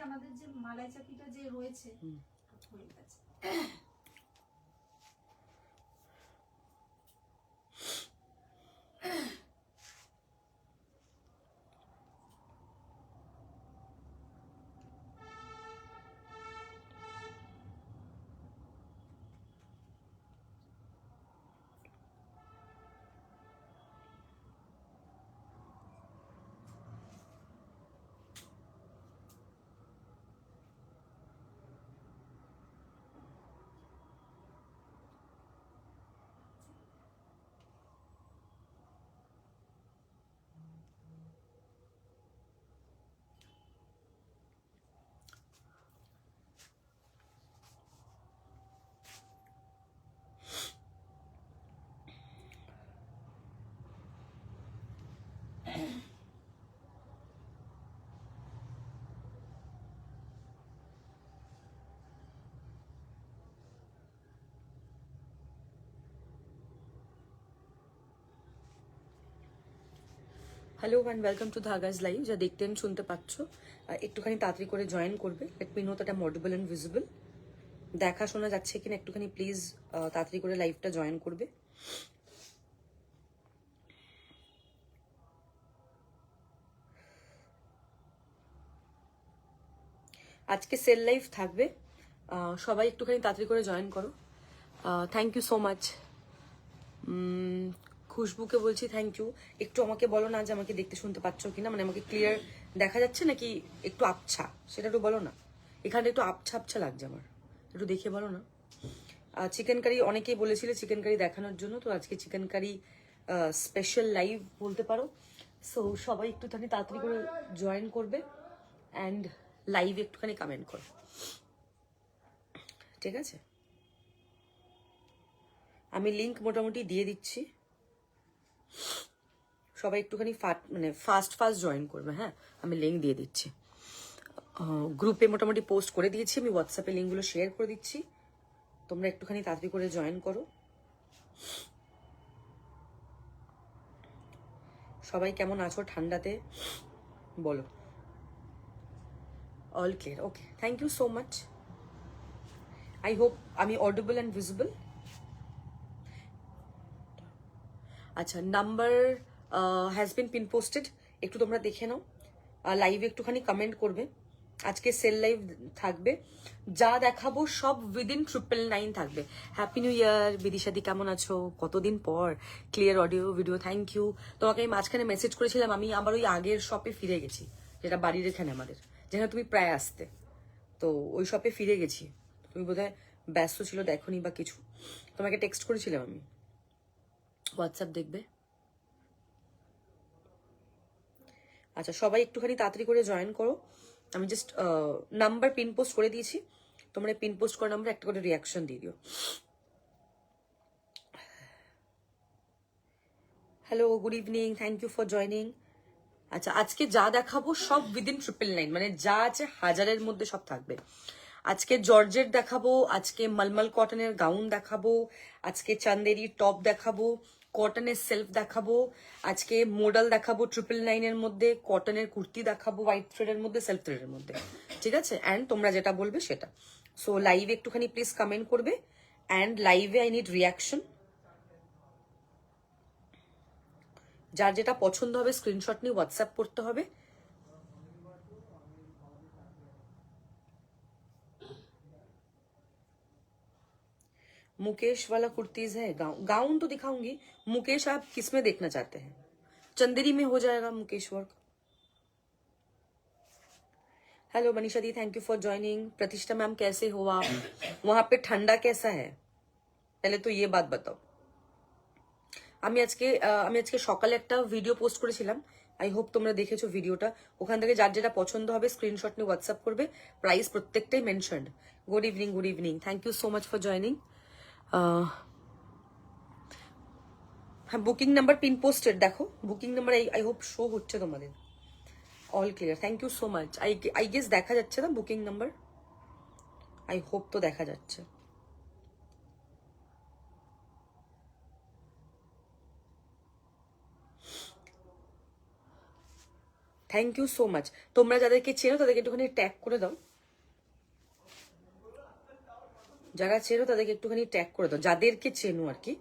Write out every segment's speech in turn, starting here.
আমাদের যে মালাই চাকিটা যে রয়েছে হয়ে গেছে। হ্যালো অ্যান্ড ওয়েলকাম টু ধাগাজ লাইভ। যা দেখতেন শুনতে পাচ্ছ, একটুখানি তাড়াতাড়ি করে জয়েন করবে। Let me know that I am audible and visible. দেখা শোনা যাচ্ছে কিনা একটুখানি প্লিজ তাড়াতাড়ি করে লাইভটা জয়েন করবে। আজকে সেল লাইভ থাকবে, সবাই একটুখানি তাড়াতাড়ি করে জয়েন করো। Thank you so much. খুশবুকে বলছি থ্যাংক ইউ। একটু আমাকে বলো না যে আমাকে দেখতে শুনতে পাচ্ছ কিনা, মানে আমাকে ক্লিয়ার দেখা যাচ্ছে নাকি একটু আবছা, সেটা একটু বলো না। এখানটা একটু আবছা আবছা লাগছে আমার, একটু দেখে বলো না। চিকেন কারি অনেকেই বলেছিলে চিকেন কারি দেখানোর জন্য, তো আজকে চিকেন কারি স্পেশাল লাইভ বলতে পারো। সো সবাই একটুখানি তাড়াতাড়ি করে জয়েন করবে অ্যান্ড লাইভে একটুখানি কমেন্ট করো, ঠিক আছে? আমি লিংক মোটামুটি দিয়ে দিচ্ছি, সবাই একটুখানি মানে ফাস্ট জয়েন করবে। হ্যাঁ, আমি লিঙ্ক দিয়ে দিচ্ছি, গ্রুপে মোটামুটি পোস্ট করে দিয়েছি, আমি হোয়াটসঅ্যাপে লিঙ্কগুলো শেয়ার করে দিচ্ছি। তোমরা একটুখানি তাড়াতাড়ি করে জয়েন করো। সবাই কেমন আছো ঠান্ডাতে বলো। All clear, okay, thank you so much. I hope আমি অডিবল অ্যান্ড ভিজিবল। আচ্ছা, number has been pin posted, একটু তোমরা দেখে নাও। লাইভে একটুখানি কমেন্ট করবে। আজকে সেল লাইভ থাকবে, যা দেখাবো সব উইদিন 999 থাকবে। হ্যাপি নিউ ইয়ার বিদিশাদি, কেমন আছো? কতদিন পর clear audio video, thank you. তোমাকে আমি মাঝখানে মেসেজ করেছিলাম, আমি আবার ওই আগের শপে ফিরে গেছি, যেটা বাড়ির এখানে আমাদের, যেখানে তুমি প্রায় আসতে। তো ওই শপে ফিরে গেছি, তুমি বোধহয় ব্যস্ত ছিল, দেখোনি বা কিছু। তোমাকে টেক্সট করেছিলাম আমি, হোয়াটসঅ্যাপ দেখবে। আচ্ছা, সবাই একটুখানি তাড়াতাড়ি করে জয়েন করো। আমি জাস্ট নাম্বার পিন পোস্ট করে দিয়েছি, তোমরা পিন পোস্ট করা নাম্বার একটা করে রিয়াকশন দিয়ে দিও। Hello, good evening, thank you for joining. আচ্ছা, আজকে যা দেখাবো সব উইদিন 999, মানে যা আছে হাজারের মধ্যে সব থাকবে। আজকে জর্জেট দেখাবো, আজকে মলমল কটনের গাউন দেখাবো, আজকে চান্দেরি টপ দেখাবো, কটনের সেলফ দেখাবো, আজকে মডেল দেখাবো 999 এর মধ্যে, কটনের কুর্তি দেখাবো হোয়াইট থ্রেডের মধ্যে, সেলফ থ্রেডের মধ্যে, ঠিক আছে? অ্যান্ড তোমরা যেটা বলবে সেটা। সো লাইভে একটুখানি প্লিজ কমেন্ট করবে, অ্যান্ড লাইভে আই নিড রিয়াকশন। যার যেটা পছন্দ হবে স্ক্রিনশট নিয়ে হোয়াটসঅ্যাপ করতে হবে। मुकेश वाला कुर्तीज है, गाउन तो दिखाऊंगी। मुकेश आप किस में देखना चाहते हैं? चंदेरी में हो जाएगा Mukesh work. Hello Manisha the, thank you for joining. प्रतिष्ठा मैम कैसे हो आप? वहां पे ठंडा कैसा है, पहले तो ये बात बताओ। আমি আজকে সকালে একটা ভিডিও পোস্ট করেছিলাম, আই হোপ তোমরা দেখেছো ভিডিওটা। ওখান থেকে যার যেটা পছন্দ হবে স্ক্রিনশট নিয়ে হোয়াটসঅ্যাপ করবে, প্রাইস প্রত্যেকটাই mentioned. Good evening, thank you so much for joining. হ্যাঁ, বুকিং নাম্বার পিন পোস্টেড, দেখো booking number I hope show হচ্ছে তোমাদের। All clear, thank you so much. I guess দেখা যাচ্ছে না বুকিং নাম্বার, আই হোপ তো দেখা যাচ্ছে। Thank you so much. তোমরা যাদেরকে চেনো তাদেরকে একটুখানি ট্যাগ করে দাও, যারা চেনো তাদেরকে একটুখানি ট্যাগ করে দাও, যাদেরকে চেনো আর কি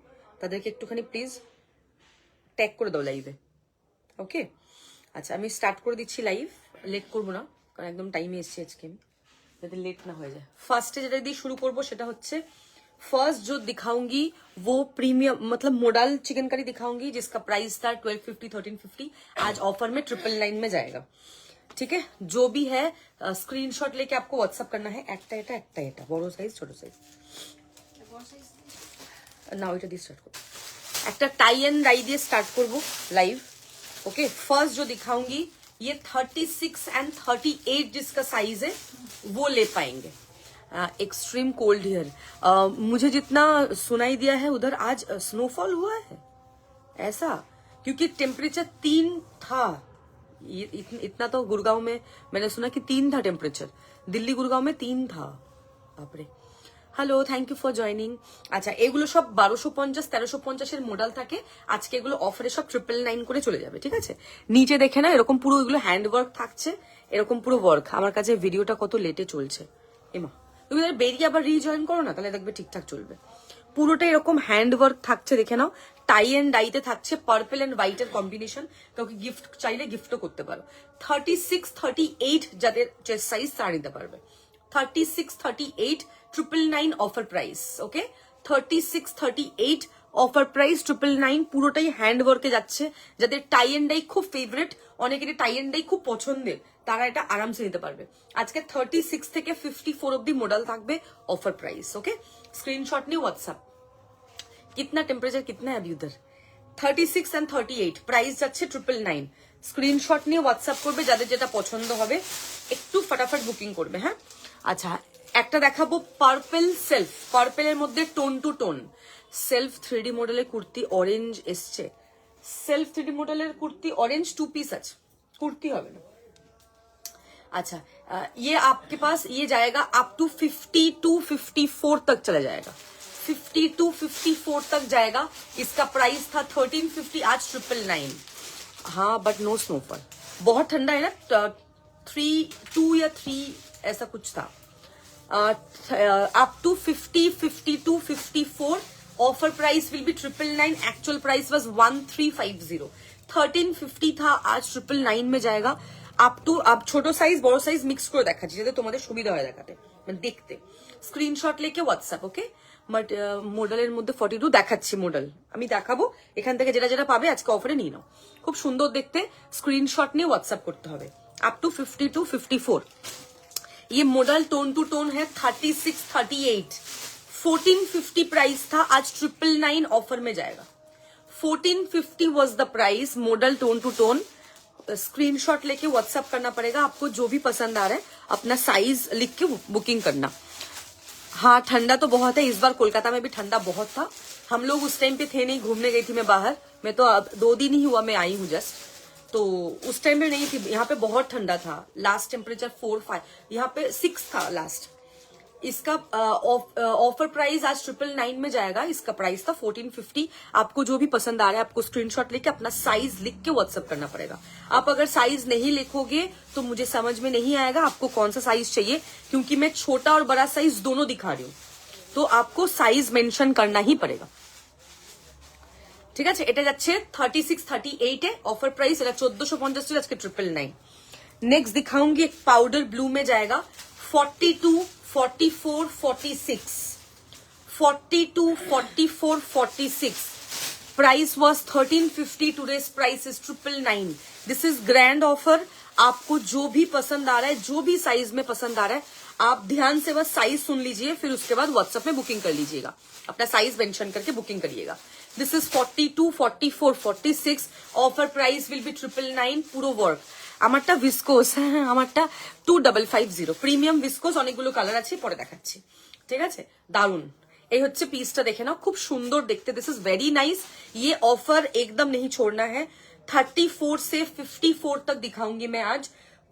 তাদেরকে একটুখানি প্লিজ ট্যাগ করে দাও লাইভে। ওকে, আচ্ছা আমি স্টার্ট করে দিচ্ছি লাইভ, লেট করবো না কারণ একদম টাইমে এসছি আজকে আমি, যাতে লেট না হয়ে যায়। ফার্স্টে যেটা দিয়ে শুরু করবো সেটা হচ্ছে, फर्स्ट जो दिखाऊंगी वो प्रीमियम मतलब मोडल चिकन करी दिखाऊंगी जिसका प्राइस था 1250 1350, आज ऑफर में 999 में जाएगा। ठीक है, जो भी है स्क्रीनशॉट लेके आपको व्हाट्सअप करना है। একটা বড় সাইজ ছোট সাইজ না, ওইটা দিয়ে স্টার্ট করব। একটা টাই এন্ড ডাই দিয়ে স্টার্ট করব লাইভ। ओके, फर्स्ट जो दिखाऊंगी ये 36 एंड 38 जिसका साइज है वो ले पाएंगे। एक्सट्रीम कोल्ड हियर, मुझे जितना सुनाई दिया है उधर आज स्नोफॉल हुआ है ऐसा, क्योंकि टेम्परेचर 3 था। इतना तो गुड़गांव में मैंने सुना कि 3 था टेम्परेचर, दिल्ली गुड़गांव में 3 था। बापरे। Hello, thank you for joining. আচ্ছা, এগুলো সব 1250 1350 এর মডেল থাকে, আজকে এগুলো অফারে সব 999 করে চলে যাবে। ঠিক আছে, নিচে দেখে না এরকম পুরো এগুলো হ্যান্ড ওয়ার্ক থাকছে, এরকম পুরো ওয়ার্ক। আমার কাছে ভিডিওটা কত লেটে চলছে এমা, তুমি বেরিয়ে আবার রিজয়েন করো না, তাহলে দেখবে ঠিকঠাক চলবে। পুরোটা এরকম হ্যান্ড ওয়ার্ক থাকছে, দেখে নাও। টাই এন্ড ডাইতে থাকছে, পার্পল এন্ড হোয়াইট এর কম্বিনেশন, কাউকে গিফট চাইলে গিফটও করতে পারো। 36 38 যাদের চেস্ট সাইজ তারা নিতে পারবে। 36 38 999 অফার প্রাইস। ওকে, 36 38 অফার প্রাইস 999, পুরোটাই হ্যান্ড ওয়ার্কে যাচ্ছে। যাদের টাই এন্ড ডাই খুব ফেভারিট, অনেকের টাই এন্ড ডাই খুব পছন্দের, তারা এটা আরামসে নিতে পারবে। আজকে 36 থেকে 54 অব্দি মডেল থাকবে, অফার প্রাইস। ওকে, স্ক্রিনশট নিয়ে হোয়াটসঅ্যাপ। कितना टेम्पारेचर कितना है अभी उधर? 36 एंड 38 प्राइस যাচ্ছে 999। স্ক্রিনশট নিয়ে হোয়াটসঅ্যাপ করবে, যাদের যেটা পছন্দ হবে একটু ফটাফট বুকিং করবে। হ্যাঁ, আচ্ছা একটা দেখাবো পার্পল সেলফ, পার্পলের মধ্যে tone two tone self 3D মডেলের কুর্তি অরেঞ্জ এসছে। সেলফ 3D মডেলের কুর্তি অরেঞ্জ 2 পিস আছে, কুর্তি হবে না। अच्छा, ये आपके पास ये जाएगा अप टू 52 54 तक चला जाएगा, 52 54 तक जाएगा। इसका प्राइस था 1350, आज 999। हाँ, बट नो स्नोफॉल, बहुत ठंडा है ना, 2 या 3 ऐसा कुछ था। Up to 50 52 54 offer price will be 999, actual price was 1350। 1350 था, आज 999 में जाएगा। আপ টু আপ ছোট সাইজ বড় সাইজ মিক্স করে দেখাচ্ছি যাতে তোমাদের সুবিধা হয় দেখাতে, মানে দেখতে। স্ক্রিনশট লেকে হোয়াটসঅ্যাপ। ওকে, বাট মডেলের মধ্যে 42 দেখাচ্ছি মডেল, আমি দেখাবো এখান থেকে যেটা যেটা পাবে আজকে অফারে নিয়ে নাও। খুব সুন্দর দেখতে, স্ক্রিনশট নিয়ে হোয়াটসঅ্যাপ করতে হবে। আপ টু 52 54 ये मॉडल टोन टू टोन है। 36 38 1450 प्राइस था, आज 999 ऑफर में जाएगा। 1450 was the price, model tone two tone. Screenshot लेके व्हाट्सएप करना पड़ेगा आपको, जो भी पसंद आ रहा है अपना साइज लिख के बुकिंग करना। हाँ, ठंडा तो बहुत है इस बार, कोलकाता में भी ठंडा बहुत था। हम लोग उस टाइम पे थे नहीं, घूमने गई थी मैं बाहर, मैं तो अब 2 दिन ही हुआ मैं आई हूँ जस्ट, तो उस टाइम में नहीं थी। यहाँ पे बहुत ठंडा था, लास्ट टेम्परेचर 4 5, यहाँ पे 6 था लास्ट। इसका ऑफर प्राइस आज 999 में जाएगा। इसका प्राइस था 1450। आपको जो भी पसंद आ रहा है आपको स्क्रीनशॉट लेके अपना साइज लिख के व्हाट्सएप करना पड़ेगा। आप अगर साइज नहीं लिखोगे तो मुझे समझ में नहीं आएगा आपको कौन सा साइज चाहिए, क्योंकि मैं छोटा और बड़ा साइज दोनों दिखा रही हूँ, तो आपको साइज मेंशन करना ही पड़ेगा। ঠিক আছে, এটা যাচ্ছে 36 38 এ অফার প্রাইস, এটা 1450 ছিল, আজকে 999। नेक्स्ट दिखाऊंगी एक पाउडर ब्लू में जाएगा 42 44 46 42 44 46 price was 1350, today's price is 999। This is grand offer. आपको जो भी पसंद आ रहा है, जो भी साइज में पसंद आ रहा है, आप ध्यान से बस साइज सुन लीजिए, फिर उसके बाद व्हाट्सएप में बुकिंग कर लीजिएगा, अपना साइज मेंशन करके बुकिंग करिएगा। This is 42 44 46 offer price will be 999, পুরো ওয়ার্ক। আমারটা ভিসকোস, হ্যাঁ আমারটা 2550 প্রিমিয়াম ভিসকোস, অনেকগুলো কালার আছে, পরে দেখাচ্ছি। ঠিক আছে, দারুন। এই হচ্ছে পিসটা, দেখে নাও, খুব সুন্দর দেখতে। This is very nice. ये ऑफर एकदम नहीं छोड़ना है। 34 से 54 तक दिखाऊंगी मैं आज,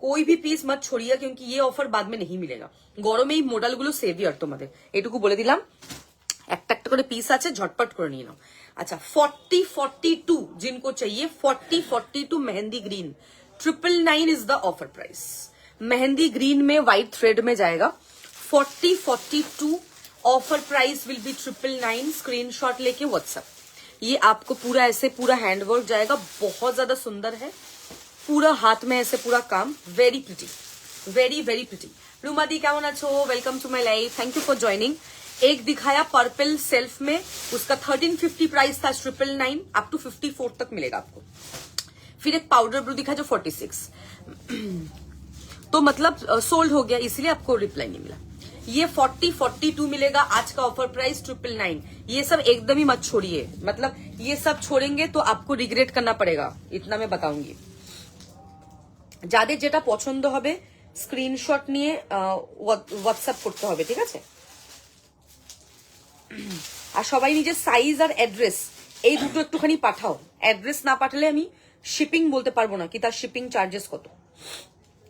कोई भी পিস मत छोड़िए, क्योंकि ये ऑफर बाद में नहीं मिलेगा। গরমে এই মডেলগুলো সেভিয়ার, তোমাদের এটুকু বলে দিলাম। একটা একটা করে পিস আছে, ঝটপট করে নিয়ে নাও। अच्छा 40 42 जिनको चाहिए, 40 42 mehndi green, 999 is the offer price. Mehndi green में व्हाइट थ्रेड में जाएगा 4042 offer price will be 999। Screenshot लेके व्हाट्सएप। ये आपको पूरा ऐसे पूरा हैंडवर्क जाएगा, बहुत ज्यादा सुंदर है, पूरा हाथ में ऐसे पूरा काम, very pretty, very very pretty. रूमादी केमन आछो, welcome to my live, thank you for joining. एक दिखाया पर्पल सेल्फ में, उसका 1350 प्राइस था, 999 अप टू 54 तक मिलेगा आपको। फिर एक पाउडर ब्लू दिखा जो 46 तो मतलब सोल्ड हो गया, इसीलिए आपको रिप्लाई नहीं मिला। ये 42 मिलेगा, आज का ऑफर प्राइस 999। ये सब एकदम ही मत छोड़िए, मतलब ये सब छोड़ेंगे तो आपको रिग्रेट करना पड़ेगा, इतना मैं बताऊंगी। যাদের যেটা পছন্দ হবে স্ক্রিনশট নিয়ে হোয়াটসঅ্যাপ করতে হবে, ঠিক আছে? আর সবাই নিজের সাইজ আর অ্যাড্রেস এই দুটো একটুখানি পাঠাও। অ্যাড্রেস না পাঠালে আমি শিপিং বলতে পারবো না কি তার শিপিং চার্জেস কত,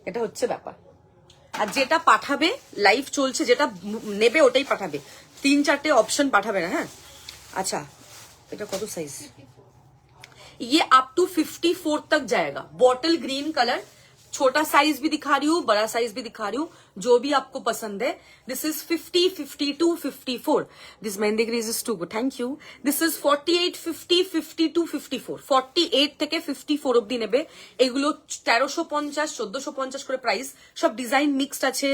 এটা হচ্ছে ব্যাপার। আর যেটা পাঠাবে, লাইভ চলছে, যেটা নেবে ওটাই পাঠাবে, 3-4টে অপশন পাঠাবে না। হ্যাঁ আচ্ছা, এটা কত সাইজ? ये अप टू 54 तक जाएगा। बॉटल ग्रीन कलर, छोटा साइज भी दिखा रही हूँ, बड़ा साइज भी दिखा रही हूँ, जो भी आपको पसंद है। This is 50, 52, 54। This mehndi greige is too good, thank you. This is 48, 50, 52, 54। 48 থেকে 54 অবধি নেবে। এগুলো 1350, 1450 করে প্রাইস, সব ডিজাইন মিক্সড আছে,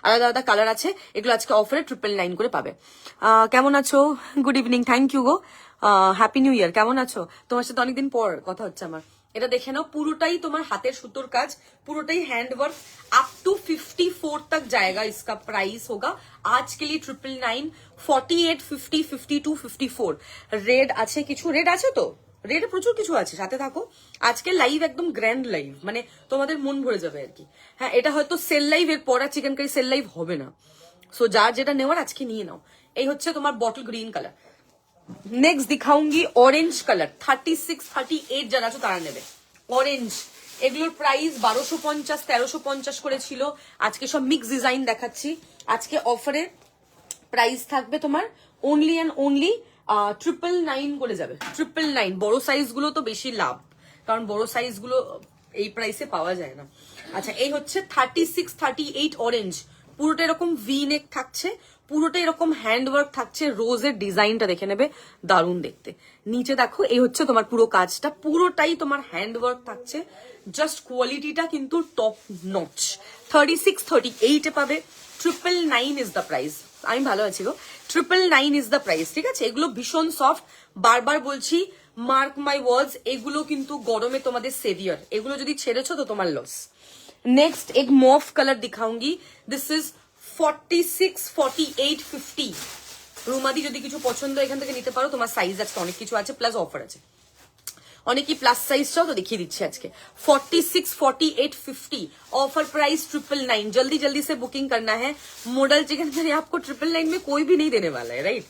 আলাদা আলাদা কালার আছে। এগুলো আজকে অফারে 999 করে পাবে। কেমন আছো? Good evening, thank you go, happy new year. কেমন আছো? তোমার সাথে অনেকদিন পর কথা হচ্ছে আমার। এটা দেখে নাও, পুরোটাই তোমার হাতের সুতোর কাজ, পুরোটাই হ্যান্ডवर्क। अप टू 54 तक जाएगा, इसका प्राइस होगा आज के लिए 999। 48, 50, 52, 54। রেড আছে কিছু, রেড আছে তো, রেড প্রচুর কিছু আছে, সাথে থাকো। আজকে লাইভ একদম গ্র্যান্ড লাইভ, মানে তোমাদের মন ভরে যাবে আর কি। হ্যাঁ, এটা হয়তো সেল লাইভ, এর পর আর চিকেন কারি সেল লাইভ হবে না। সো যার যেটা নেওয়ার আজকে নিয়ে নাও। এই হচ্ছে তোমার বটল গ্রিন কালার। নেক্সট দিখাউঙ্গি অরেঞ্জ কালার, 36, 38 যারা আছো তারা নেবে অরেঞ্জ। এগুলোর প্রাইস 1250, 1350 করে ছিল, আজকে সব মিক্স ডিজাইন দেখাচ্ছি। আজকে অফারে প্রাইস থাকবে তোমার অনলি অ্যান্ড অনলি 999 করে যাবে, 999। বড় সাইজ গুলো তো বেশি লাভ, কারণ বড় সাইজ গুলো এই প্রাইসে পাওয়া যায় না। আচ্ছা, এই হচ্ছে 36, 38 অরেঞ্জ, পুরোটা এরকম ভি নেক থাকছে, পুরোটা এরকম হ্যান্ডওয়ার্ক থাকছে, রোজের ডিজাইনটা দেখে নেবে, দারুণ দেখতে। নিচে দেখো, এই হচ্ছে তোমার পুরো কাজটা, পুরোটাই তোমার হ্যান্ডওয়ার্ক থাকছে, জাস্ট কোয়ালিটিটা কিন্তু টপ নচ। 36, 38 এ পাবে, 999 ইজ দ্য প্রাইস। আমি ভালো আছি গো, 999 ইজ দ্য প্রাইস, ঠিক আছে? এগুলো ভীষণ সফট, বারবার বলছি, মার্ক মাই ওয়ার্ডস, এগুলো কিন্তু গরমে তোমাদের সেভিয়ার, এগুলো যদি ছেড়েছো তো তোমার লস। नेक्स्ट एक मॉफ कलर दिखाऊंगी, दिस इज 46, 48, 50। রুমাদি যদি কিছু পছন্দ এখান থেকে নিতে পারো, তোমার সাইজ আজকে অনেক কিছু আছে, প্লাস অফার আছে। অনেকেই প্লাস সাইজ চাও তো দেখিয়ে দিচ্ছি আজকে। 46, 48, 50 ऑफर प्राइस 999। जल्दी जल्दी से बुकिंग करना है। मॉडल चिकन करी आपको 999 में कोई भी नहीं देने वाला है, राइट?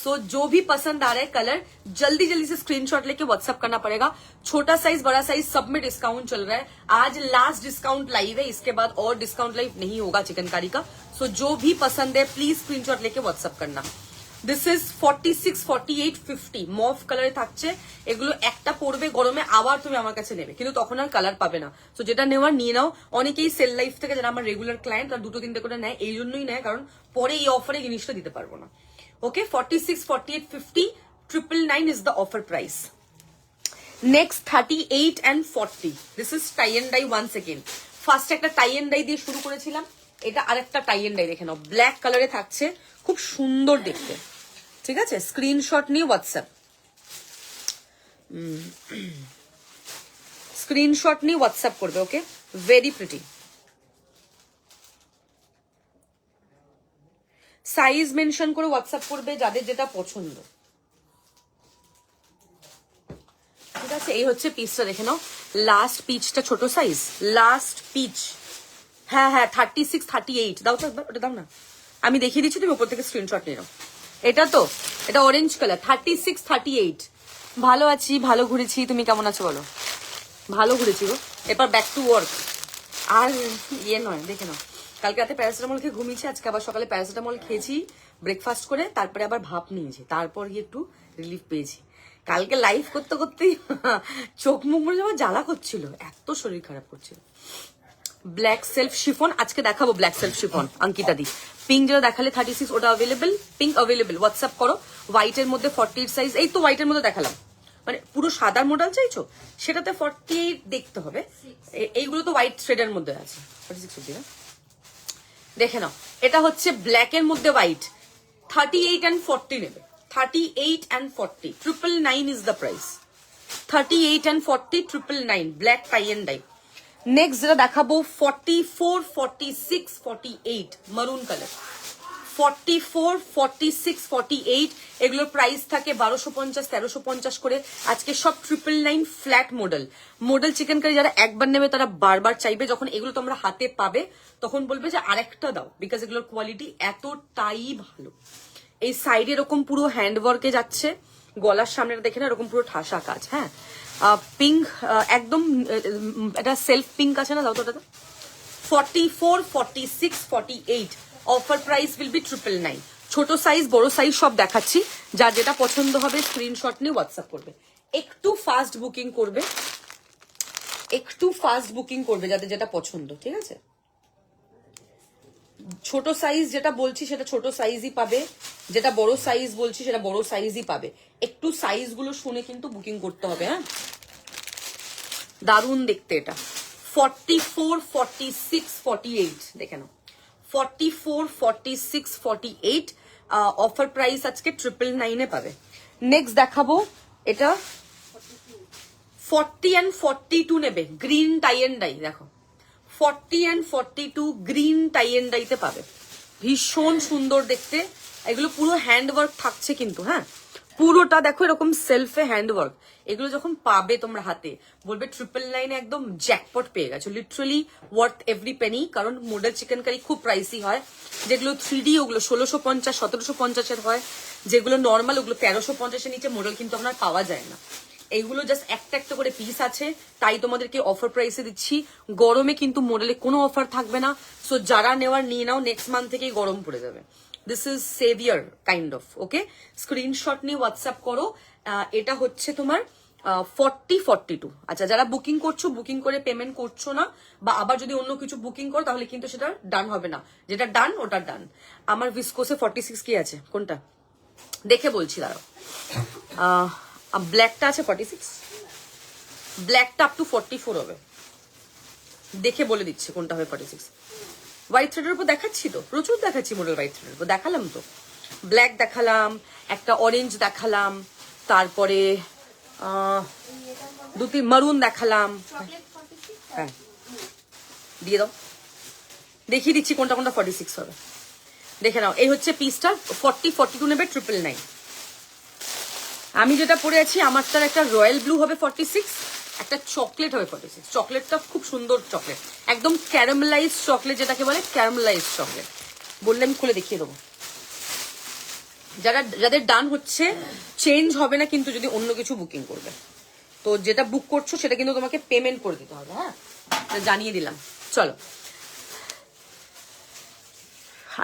सो जो भी पसंद आ रहा है कलर, जल्दी जल्दी से स्क्रीनशॉट लेके व्हाट्सएप करना पड़ेगा। छोटा साइज बड़ा साइज सब में डिस्काउंट चल रहा है। आज लास्ट डिस्काउंट लाइव है, इसके बाद और डिस्काउंट लाइव नहीं होगा चिकनकारी का। सो जो भी पसंद है प्लीज स्क्रीनशॉट लेके व्हाट्सएप करना। दिस इज 46, 48, 50 মফ কালারে থাকছে। এগুলো একটা পরবে গরমে, আবার তুমি আমার কাছে নেবে, কিন্তু তখন আর কালার পাবে না। সো যেটা নেওয়ার নিয়ে নাও। অনেকেই সেল লাইফ থেকে, যারা আমার রেগুলার ক্লায়েন্ট, তারা 2-3টে করে নেয়, এই জন্যই নেয়, কারণ পরে এই অফারে জিনিসটা দিতে পারবো না। ওকে, 46, 48, 50, 999 is the offer price. Next 38 and 40. This is tie and dye once again. First একটা টাই এন্ড ডাই দিয়ে শুরু করেছিলাম, এটা আরেকটা টাই এন্ড ডাই দেখে নাও, ব্ল্যাক কালারে থাকছে, খুব সুন্দর দেখতে, ঠিক আছে? স্ক্রিনশট নিয়ে হোয়াটসঅ্যাপ, স্ক্রিনশট নিয়ে হোয়াটসঅ্যাপ করবে। ওকে, ভেরি প্রিটি। সাইজ মেনশন করে হোয়াটসঅ্যাপ করবে যাদের যেটা পছন্দ, ঠিক আছে? এই হচ্ছে পিসটা দেখে নাও, লাস্ট পিচটা ছোট সাইজ, লাস্ট পিচ। হ্যাঁ হ্যাঁ, 36, 38 দাও তো একবার, ওটা দাও না, আমি দেখিয়ে দিচ্ছি, তুমি উপর থেকে স্ক্রিনশট নিয়ে নাও। এটা তো, এটা অরেঞ্জ কালার, 36, 38। ভালো আছি, ভালো ঘুরেছি, তুমি কেমন আছো বলো? ভালো ঘুরেছি গো। এবার ব্যাক টু ওয়ার্ক। আর ইয়ে নয়, দেখে নাও, কালকে রাতে প্যারাসিটামল খেয়ে ঘুমিয়েছি, আজকে আবার সকালে প্যারাসিটামল খেয়েছি ব্রেকফাস্ট করে, তারপরে আবার ভাপ নিয়েছি, তারপর গিয়ে একটু রিলিফ পেয়েছি। কালকে লাইভ করতে করতেই চোখ মুখ মনে যেমন জ্বালা করছিল, এত শরীর খারাপ করছিল। ব্ল্যাক সেলফ শিফন আজকে দেখাবো, ব্ল্যাক সেলফ শিফন অঙ্কিতা দি। পিঙ্ক যেটা দেখালে 36 ওটা অ্যাভেলেবেল, পিঙ্ক অ্যাভেলেবেল, হোয়াটসঅ্যাপ করো। হোয়াইটের মধ্যে 48 সাইজ, এই তো হোয়াইটের মধ্যে দেখালাম, মানে পুরো সাদার মডেল চাইছো সেটাতে 48 দেখতে হবে। এইগুলো তো হোয়াইট থ্রেডের মধ্যে আছে, 46 অব্দি না। দেখে নাও, এটা হচ্ছে ব্ল্যাকের মধ্যে হোয়াইট, 38 and 40 নেবে, 38 and 40, 999 is the price, 38 and 40, 999, black tie and dye. Next যেটা দেখাবো 44, 46, 48 মারুন কালার, 44, 46, 48 এগুলোর প্রাইস থাকে 1250, 1350 করে। আজকে সব 999 flat model. Model chikankari যারা একবার নেবে তারা বারবার চাইবে, যখন এগুলো তোমরা হাতে পাবে তখন বলবে যে আরেকটা দাও, বিকজ এগুলোর কোয়ালিটি এতটাই ভালো। এই সাইডে এরকম পুরো হ্যান্ডওয়ার্কে যাচ্ছে, গলার সামনে দেখে না এরকম পুরো ঠাসা কাজ। হ্যাঁ, পিঙ্ক একদম, এটা সেলফ পিঙ্ক আছে না, দাও তো ওটাতে। 44, 46, 48 অফার প্রাইস উইল বি 999। ছোট সাইজ বড় সাইজ সব দেখাচ্ছি, যার যেটা পছন্দ হবে স্ক্রিনশট নিয়ে হোয়াটসঅ্যাপ করবে। একটু ফাস্ট বুকিং করবে, একটু ফাস্ট বুকিং করবে যাদের যেটা পছন্দ, ঠিক আছে। ছোট সাইজ যেটা বলছি সেটা ছোট সাইজই পাবে, যেটা বড় সাইজ বলছি সেটা বড় সাইজই পাবে। একটু সাইজ গুলো শুনে কিন্তু বুকিং করতে হবে। হ্যাঁ, দারুণ দেখতে এটা। 44, 46, 48 দেখে নাও, 44, 46, 48 অফার প্রাইস আজকে 999 পাবে। নেক্সট দেখাবো এটা 40 and 42 নেবে, গ্রিন টাই এন্ড ডাই। দেখো 40 and 42 গ্রিন টাই এন্ড ডাইতে পাবে, ভীষণ সুন্দর দেখতে। এগুলো পুরো হ্যান্ডওয়ার্ক থাকছে কিন্তু, হ্যাঁ পুরোটা দেখো এরকম সেলফে হ্যান্ডওয়ার্ক। এগুলো যখন পাবে তোমরা হাতে বলবে 999 একদম জ্যাকপট পেয়ে গেছো, লিটারালি ওয়ার্থ এভরি পেনি। কারণ মডেল চিকেন কারি খুব প্রাইসি হয়, যেগুলো 3D ওগুলো 1650, 1750 হয়, যেগুলো নর্মাল ওগুলো 1350 নিচে মডেল কিন্তু আপনার পাওয়া যায় না। এইগুলো জাস্ট একটা একটা করে পিস আছে, তাই তোমাদেরকে অফার প্রাইসে দিচ্ছি। গরমে কিন্তু মডেলে কোনো অফার থাকবে না, সো যারা নেওয়ার নিয়ে নাও, নেক্সট মান্থ থেকেই গরম পড়ে যাবে। This is saviour kind of, okay. Screenshot নিয়ে হোয়াটসঅ্যাপ করো। এটা হচ্ছে তোমার 40, 42। আচ্ছা, যারা বুকিং করছো, বুকিং করে পেমেন্ট করছো না, বা আবার যদি অন্য কিছু বুকিং করো তাহলে কিন্তু সেটা ডান হবে না। যেটা ডান ওটা ডান। আমার ভিসকোসে 46 কি আছে কোনটা দেখে বলছি, দাঁড়াও। ব্ল্যাকটা আছে 46, ব্ল্যাকটা আপ টু 44 হবে, দেখে বলে দিচ্ছে কোনটা হবে 46। হোয়াইট থ্রেডের উপর দেখাচ্ছি তো, প্রচুর দেখাচ্ছি মডেল হোয়াইট থ্রেডের উপর, দেখালাম তো। ব্ল্যাক দেখালাম, একটা অরেঞ্জ দেখালাম, তারপরে দুটি মারুন দেখালাম। হ্যাঁ দিয়ে দাও, দেখিয়ে দিচ্ছি কোনটা কোনটা 46 হবে, দেখে নাও। এই হচ্ছে পিসটা, 40, 42 নেবে 999। আমি যেটা পরে আছি আমারটার একটা রয়্যাল ব্লু হবে 46, একটা চকলেট হবে 46। চকলেটটা খুব সুন্দর চকলেট, একদম ক্যারামেলাইজ চকলেট, যেটাকে বলে ক্যারামেলাইজ চকলেট। বললে আমি খুলে দেখিয়ে দেবো। যাদের ডান হচ্ছে, চেঞ্জ হবে না কিন্তু যদি অন্য কিছু বুকিং করবে। তো যেটা বুক করছো সেটা কিন্তু তোমাকে পেমেন্ট করে দিতে হবে। হ্যাঁ, জানিয়ে দিলাম। চলো,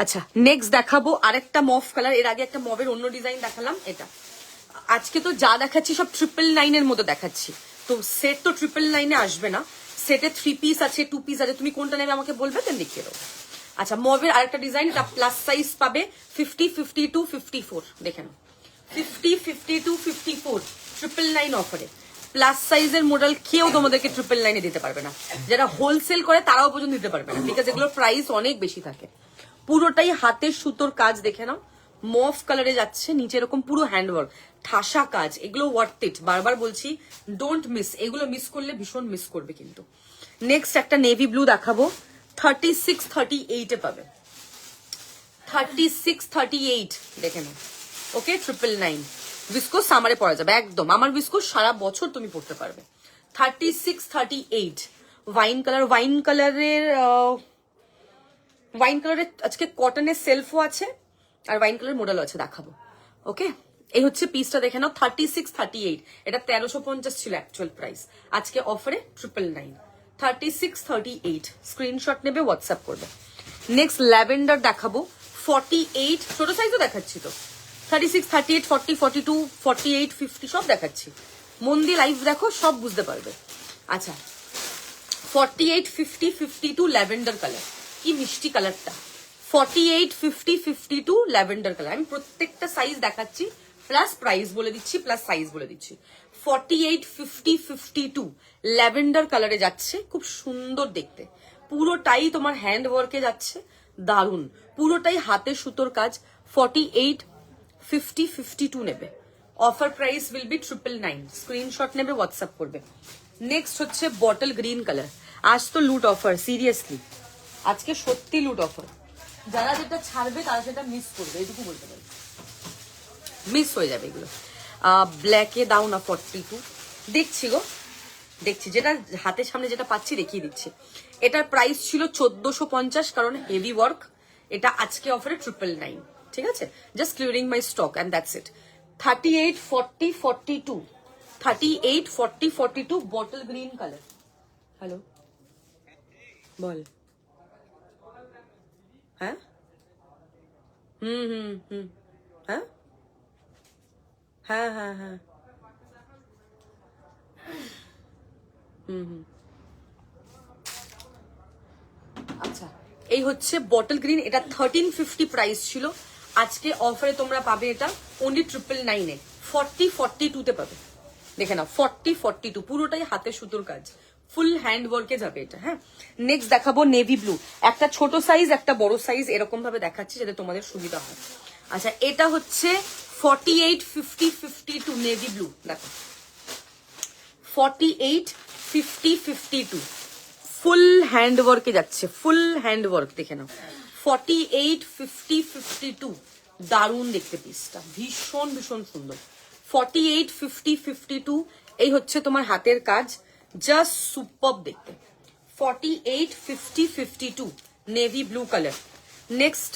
আচ্ছা নেক্সট দেখাবো আরেকটা মফ কালার। এর আগে একটা মফের অন্য ডিজাইন দেখালাম, এটা। আজকে তো যা দেখাচ্ছি সব 999 এর মধ্যে দেখাচ্ছি, তো সেট তো 999 আসবে না। সেটে 3 পিস আছে, 2 পিস আছে, তুমি কোনটা নেবে আমাকে বলবে, দেন দেখিয়ে দেবো। আচ্ছা, মভের আরেকটা ডিজাইন, এটা প্লাস সাইজ পাবে 50, 52, 54 দেখে নাও। 50, 52, 54 999 অফারে। প্লাস সাইজের মডেল কেউ তোমাদেরকে 999 দিতে পারবে না, যারা হোলসেল করে তারাও পর্যন্ত দিতে পারবে না, বিকজ এগুলোর প্রাইস অনেক বেশি থাকে। পুরোটাই হাতের সুতোর কাজ, দেখে নাও। মফ কালারে যাচ্ছে, নিচে এরকম পুরো হ্যান্ডওয়ার্ক, ঠাসা কাজ। এগুলো ওয়ার্থ ইট, বারবার বলছি, ডোন্ট মিস। এগুলো মিস করলে ভীষণ মিস করবে কিন্তু। নেক্সট একটা নেভি ব্লু দেখাবো, 36, 38 এ পাবে, 36, 38 দেখে নাও। ওকে, 999 ভিসকোস সামারে পরা যাবে একদম। আমার ভিসকোস সারা বছর তুমি পড়তে পারবে। 36, 38 ওয়াইন কালার। ওয়াইন কালারের আজকে কটনের সেলফও আছে, আর ওয়াইন কালার মডেলও আছে, দেখাবো। ওকে, এই হচ্ছে পিসটা, দেখে নাও। 36, 38 এটা 1350 ছিল অ্যাকচুয়াল প্রাইস, আজকে অফারে 999। 36, 38 স্ক্রিনশট নেবে, হোয়াটসঅ্যাপ করবে। নেক্সট ল্যাভেন্ডার দেখাবো, 48 ছোট সাইজও দেখাচ্ছি তো, 36, 38, 40, 42, 48, 50 সব দেখাচ্ছি, মন দিয়ে লাইভ দেখো, সব বুঝতে পারবে। আচ্ছা 48, 50, 52 ল্যাভেন্ডার কালার, কি মিষ্টি কালারটা। 48, 50, 52 ল্যাভেন্ডার কালার। আমি প্রত্যেকটা সাইজ দেখাচ্ছি, প্লাস প্রাইস বলে দিচ্ছি, প্লাস সাইজ বলে দিচ্ছি। 48, 50, 52 ল্যাভেন্ডার কালারে যাচ্ছে, খুব সুন্দর দেখতে, পুরোটাই তোমার হ্যান্ড ওয়ার্কে যাচ্ছে, দারুন, পুরোটাই হাতে সুতোর কাজ। 48, 50, 52 নেবে, offer price will B 999, screenshot নেবে, হোয়াটসঅ্যাপ করবে। নেক্সট হচ্ছে বটল গ্রিন কালার। আজ তো লুট অফার, সিরিয়াসলি আজকে সত্যি লুট অফার, যারা যেটা ছাড়বে তারা সেটা মিস করবে, এটুকু বলতে পারি, মিস হয়ে যাবে এগুলো। ব্ল্যাকে দাও না 42, দেখছি গো, দেখছি, যেটা হাতের সামনে যেটা পাচ্ছি দেখিয়ে দিচ্ছি। এটার প্রাইস ছিল 1450, কারণ হেভি ওয়ার্ক, এটা আজকে অফারে 999, ঠিক আছে, just clearing my stock and that's it. 38, 40, 42, 38, 40, 42 bottle green colour. Hello বল। হ্যাঁ হুম হ্যাঁ হ্যাঁ হ্যাঁ হ্যাঁ আচ্ছা এই হচ্ছে বটল গ্রিন, এটা 1350 প্রাইস ছিল, আজকে অফারে তোমরা পাবে এটা অনলি 999 এ, 40, 42 তে পাবে, দেখে নাও 40, 42 পুরোটাই হাতে সুতোর কাজ, ফুল হ্যান্ড ওয়ার্কে যাবে এটা। হ্যাঁ নেক্সট দেখাবো নেভি ব্লু, একটা ছোট সাইজ একটা বড় সাইজ এরকম ভাবে দেখাচ্ছি যাতে তোমাদের সুবিধা হয়। আচ্ছা এটা হচ্ছে 48, 50, 52 নেভি ব্লু, দেখো 48, 50, 52 ফুল হ্যান্ড ওয়ার্কে যাচ্ছে, ফুল হ্যান্ড ওয়ার্ক, দেখে নাও 48, 50, 52 দারুণ দেখতে পিসটা, ভীষণ ভীষণ সুন্দর। 48, 50, 52 এই হচ্ছে তোমার হাতের কাজ, জাস্ট সুপার দেখতে। 48, 50, 52 নেভি ব্লু কালার। নেক্সট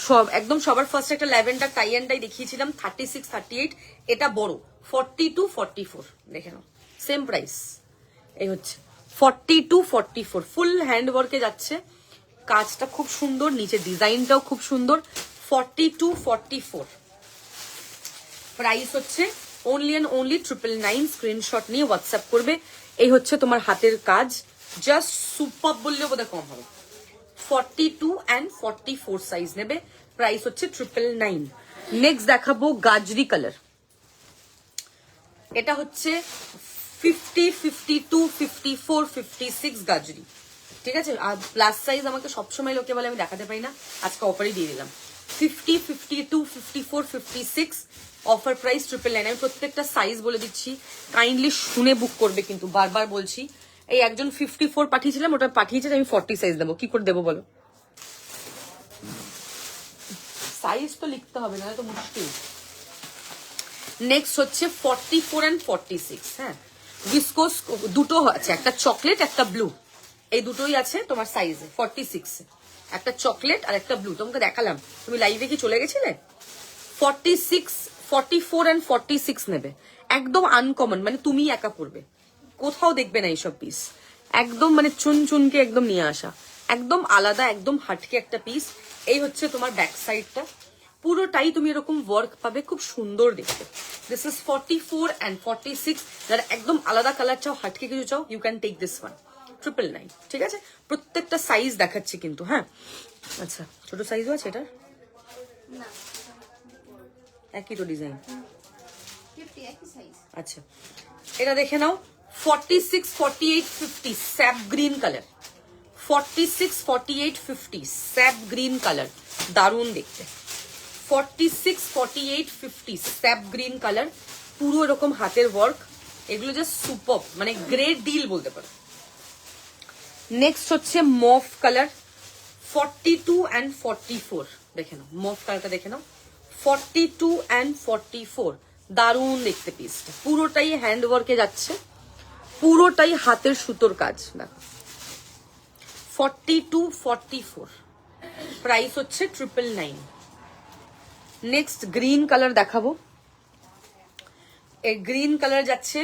সব একদম সবার ফার্স্ট একটা ল্যাভেন্ডার টাই অ্যান্ড ডাই দেখিয়েছিলাম, 36, 38 এটা বড়, 42, 44 দেখে নাও, সেম প্রাইস, এই হচ্ছে 42, 44 ফুল হ্যান্ড ওয়ার্কে যাচ্ছে, কাজটা খুব সুন্দর, নিচে ডিজাইনটাও খুব সুন্দর। 42, 44 প্রাইস হচ্ছে অনলি অ্যান্ড অনলি 999, স্ক্রিনশট নিয়ে হোয়াটসঅ্যাপ করবে। এই হচ্ছে তোমার হাতের কাজ, জাস্ট সুপার বললেও বোধহয় কম হবে। 42 and 44 সাইজ নেবে, প্রাইস হচ্ছে 999। নেক্সট দেখাবো গাজরি কালার, এটা হচ্ছে 50, 52, 54, 56 গাজরি, ঠিক আছে। আর প্লাস সাইজ আমাকে সবসময় লোকে বলে আমি দেখাতে পারি না, আজকে অফারই দিয়ে দিলাম। 50, 52, 54, 56 অফার প্রাইস 999। আমি প্রত্যেকটা সাইজ বলে দিচ্ছি, কাইন্ডলি শুনে বুক করবে, কিন্তু বারবার বলছি, এই একজন 54 পাঠিয়েছিলাম, ওটা পাঠিয়েছে আমি 40 সাইজ দেবো, কি করে দেবো বলো, সাইজ তো লিখতে হবে, না তো মুশকিল। নেক্সট হচ্ছে 44 and 46, হ্যাঁ ভিসকোস দুটো আছে, একটা চকলেট একটা ব্লু, এই দুটোই আছে তোমার সাইজে 46, একটা চকলেট আর একটা ব্লু, তোমাকে দেখালাম, তুমি লাইভে কি চলে গেছিলে। 46, 44 and 46 নেবে, একদম আনকমন, মানে তুমি একা পড়বে, কোথাও দেখবে না এইসব পিস, একদম মানে চুন চুনকে একদম নিয়ে আসা, একদম আলাদা, একদম হাটকে একটা পিস। এই হচ্ছে তোমার ব্যাক সাইডটা, পুরোটাই তুমি এরকম ওয়ার্ক পাবে, খুব সুন্দর দেখতে। দিস ইজ 44 and 46, যারা একদম আলাদা কালার চাও, হাটকে কিছু চাও, you can take this one, 999, ঠিক আছে। প্রত্যেকটা সাইজ দেখাচ্ছি কিন্তু, হ্যাঁ আচ্ছা ছোট সাইজও আছে এটার, না একই তো ডিজাইন, 50 একই সাইজ। আচ্ছা এটা দেখে নাও 46, 48, 50 sap green colour, 46, 48, 50 sap green colour, দারুণ দেখতে। 46, 48, 50 স্যাপ গ্রিন কালার, পুরো এরকম হাতের ওয়ার্ক, এগুলো জাস্ট সুপার, মানে গ্রেট ডিল বলতে পারো। নেক্সট হচ্ছে মফ কালার, 42 and 44 দেখে নাও, মফ কালারটা দেখে নাও, 42 and 44 দারুণ দেখতে পিসটা, পুরোটাই হ্যান্ড ওয়ার্কে যাচ্ছে, পুরোটাই হাতের সুতোর কাজ, দেখো 42, 44 প্রাইস হচ্ছে 999। নেক্সট গ্রিন কালার দেখাবো, এই গ্রিন কালার যাচ্ছে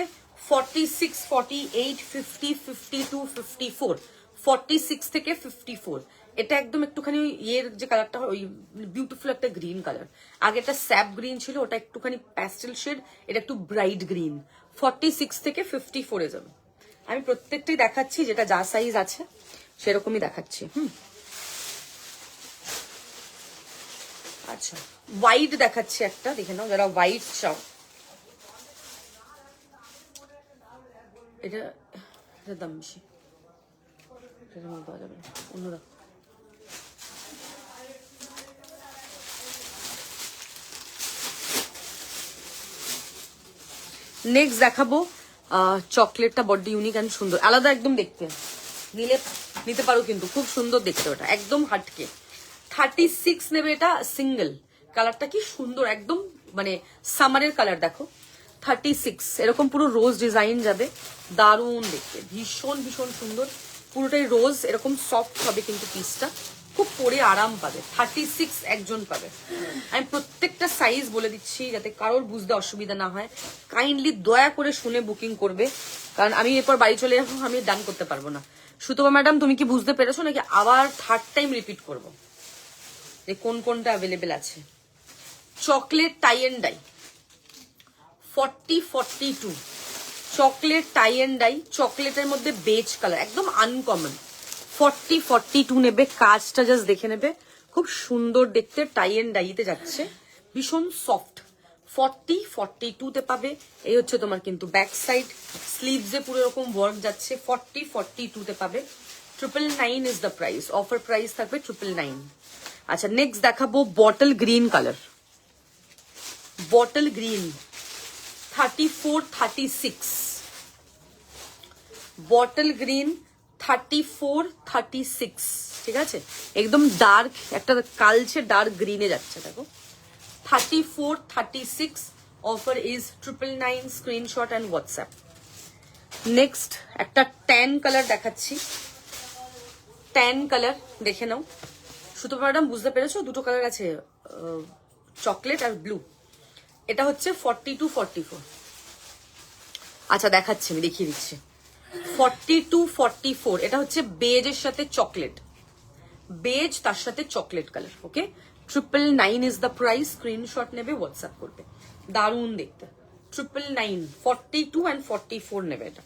46, 48, 50, 52, 54, 46 থেকে 54 এটা একদম একটুখানি ওই ইয়ের যে কালারটা হয় ওই বিউটিফুল একটা গ্রিন কালার। আগে একটা স্যাপ গ্রিন ছিল, ওটা একটুখানি প্যাস্টেল শেড, এটা একটু ব্রাইট গ্রিন। 46 থেকে 54 যাবে। আমি প্রত্যেকটাই দেখাচ্ছি, যেটা যা সাইজ আছে সেরকমই দেখাচ্ছি। আচ্ছা, হোয়াইট দেখাচ্ছি একটা, দেখে নাও যারা হোয়াইট চাও। এটার দাম বেশি, পাওয়া যাবে না, অন্যরা। নেক্সট দেখাবো চকলেটটা বড্ড ইউনিক অ্যান্ড সুন্দর, আলাদা একদম দেখতে, নিলে নিতে পারো কিন্তু খুব সুন্দর দেখতে, ওটা একদম হাটকে। 36 নেবে এটা, সিঙ্গেল। কালারটা কি সুন্দর, একদম মানে সামারের কালার। দেখো 36, এরকম পুরো রোজ ডিজাইন যাবে, দারুণ দেখতে, ভীষণ ভীষণ সুন্দর, পুরোটাই রোজ, এরকম সফট হবে কিন্তু পিসটা, খুব পরে আরাম পাবে। 36 একজন পাবে। আমি প্রত্যেকটা সাইজ বলে দিচ্ছি যাতে কারোর বুঝতে অসুবিধা না হয়। কাইন্ডলি দয়া করে শুনে বুকিং করবে, কারণ আমি এরপর বাড়ি চলে যাবো, আমি ডান করতে পারবো না। সুতপা ম্যাডাম তুমি কি বুঝতে পেরেছো নাকি আবার থার্ড টাইম রিপিট করবো যে কোন কোনটা অ্যাভেলেবেল আছে? Chocolate tie and dye 40-42, chocolate tie and dye, চকলেটের মধ্যে বেজ কালার, একদম আনকমন। 40-42 নেবে, কাজটা জাস্ট দেখে নেবে, খুব সুন্দর দেখতে, টাই এন্ড ডাইতে যাচ্ছে, ভীষণ সফট। 40-42 তে পাবে। এই হচ্ছে তোমার কিন্তু ব্যাক সাইড, স্লিভসে পুরো এরকম ওয়ার্ক যাচ্ছে। 40-42 তে পাবে। 999 is the price, offer price থাকবে 999। আচ্ছা, নেক্সট দেখাবো bottle green colour, bottle green 34-36, bottle green 34-36, ঠিক আছে, একদম ডার্ক একটা কালচে ডার্ক গ্রিনে যাচ্ছে। দেখো 34-36, offer is 999, screenshot and WhatsApp. Next একটা ট্যান কালার দেখাচ্ছি, ট্যান কালার দেখে নাও। সুতপা ম্যাডাম বুঝতে পেরেছো, দুটো কালার আছে, চকলেট আর ব্লু। এটা হচ্ছে 42-44। আচ্ছা দেখাচ্ছি, আমি দেখিয়ে দিচ্ছি। 42-44, এটা হচ্ছে বেজের সাথে চকলেট, বেজ তার সাথে chocolate colour. Okay, 999 is the price, screenshot নেবে, হোয়াটসঅ্যাপ করবে, দারুণ দেখতে। 999, 42 and 44 নেবে। এটা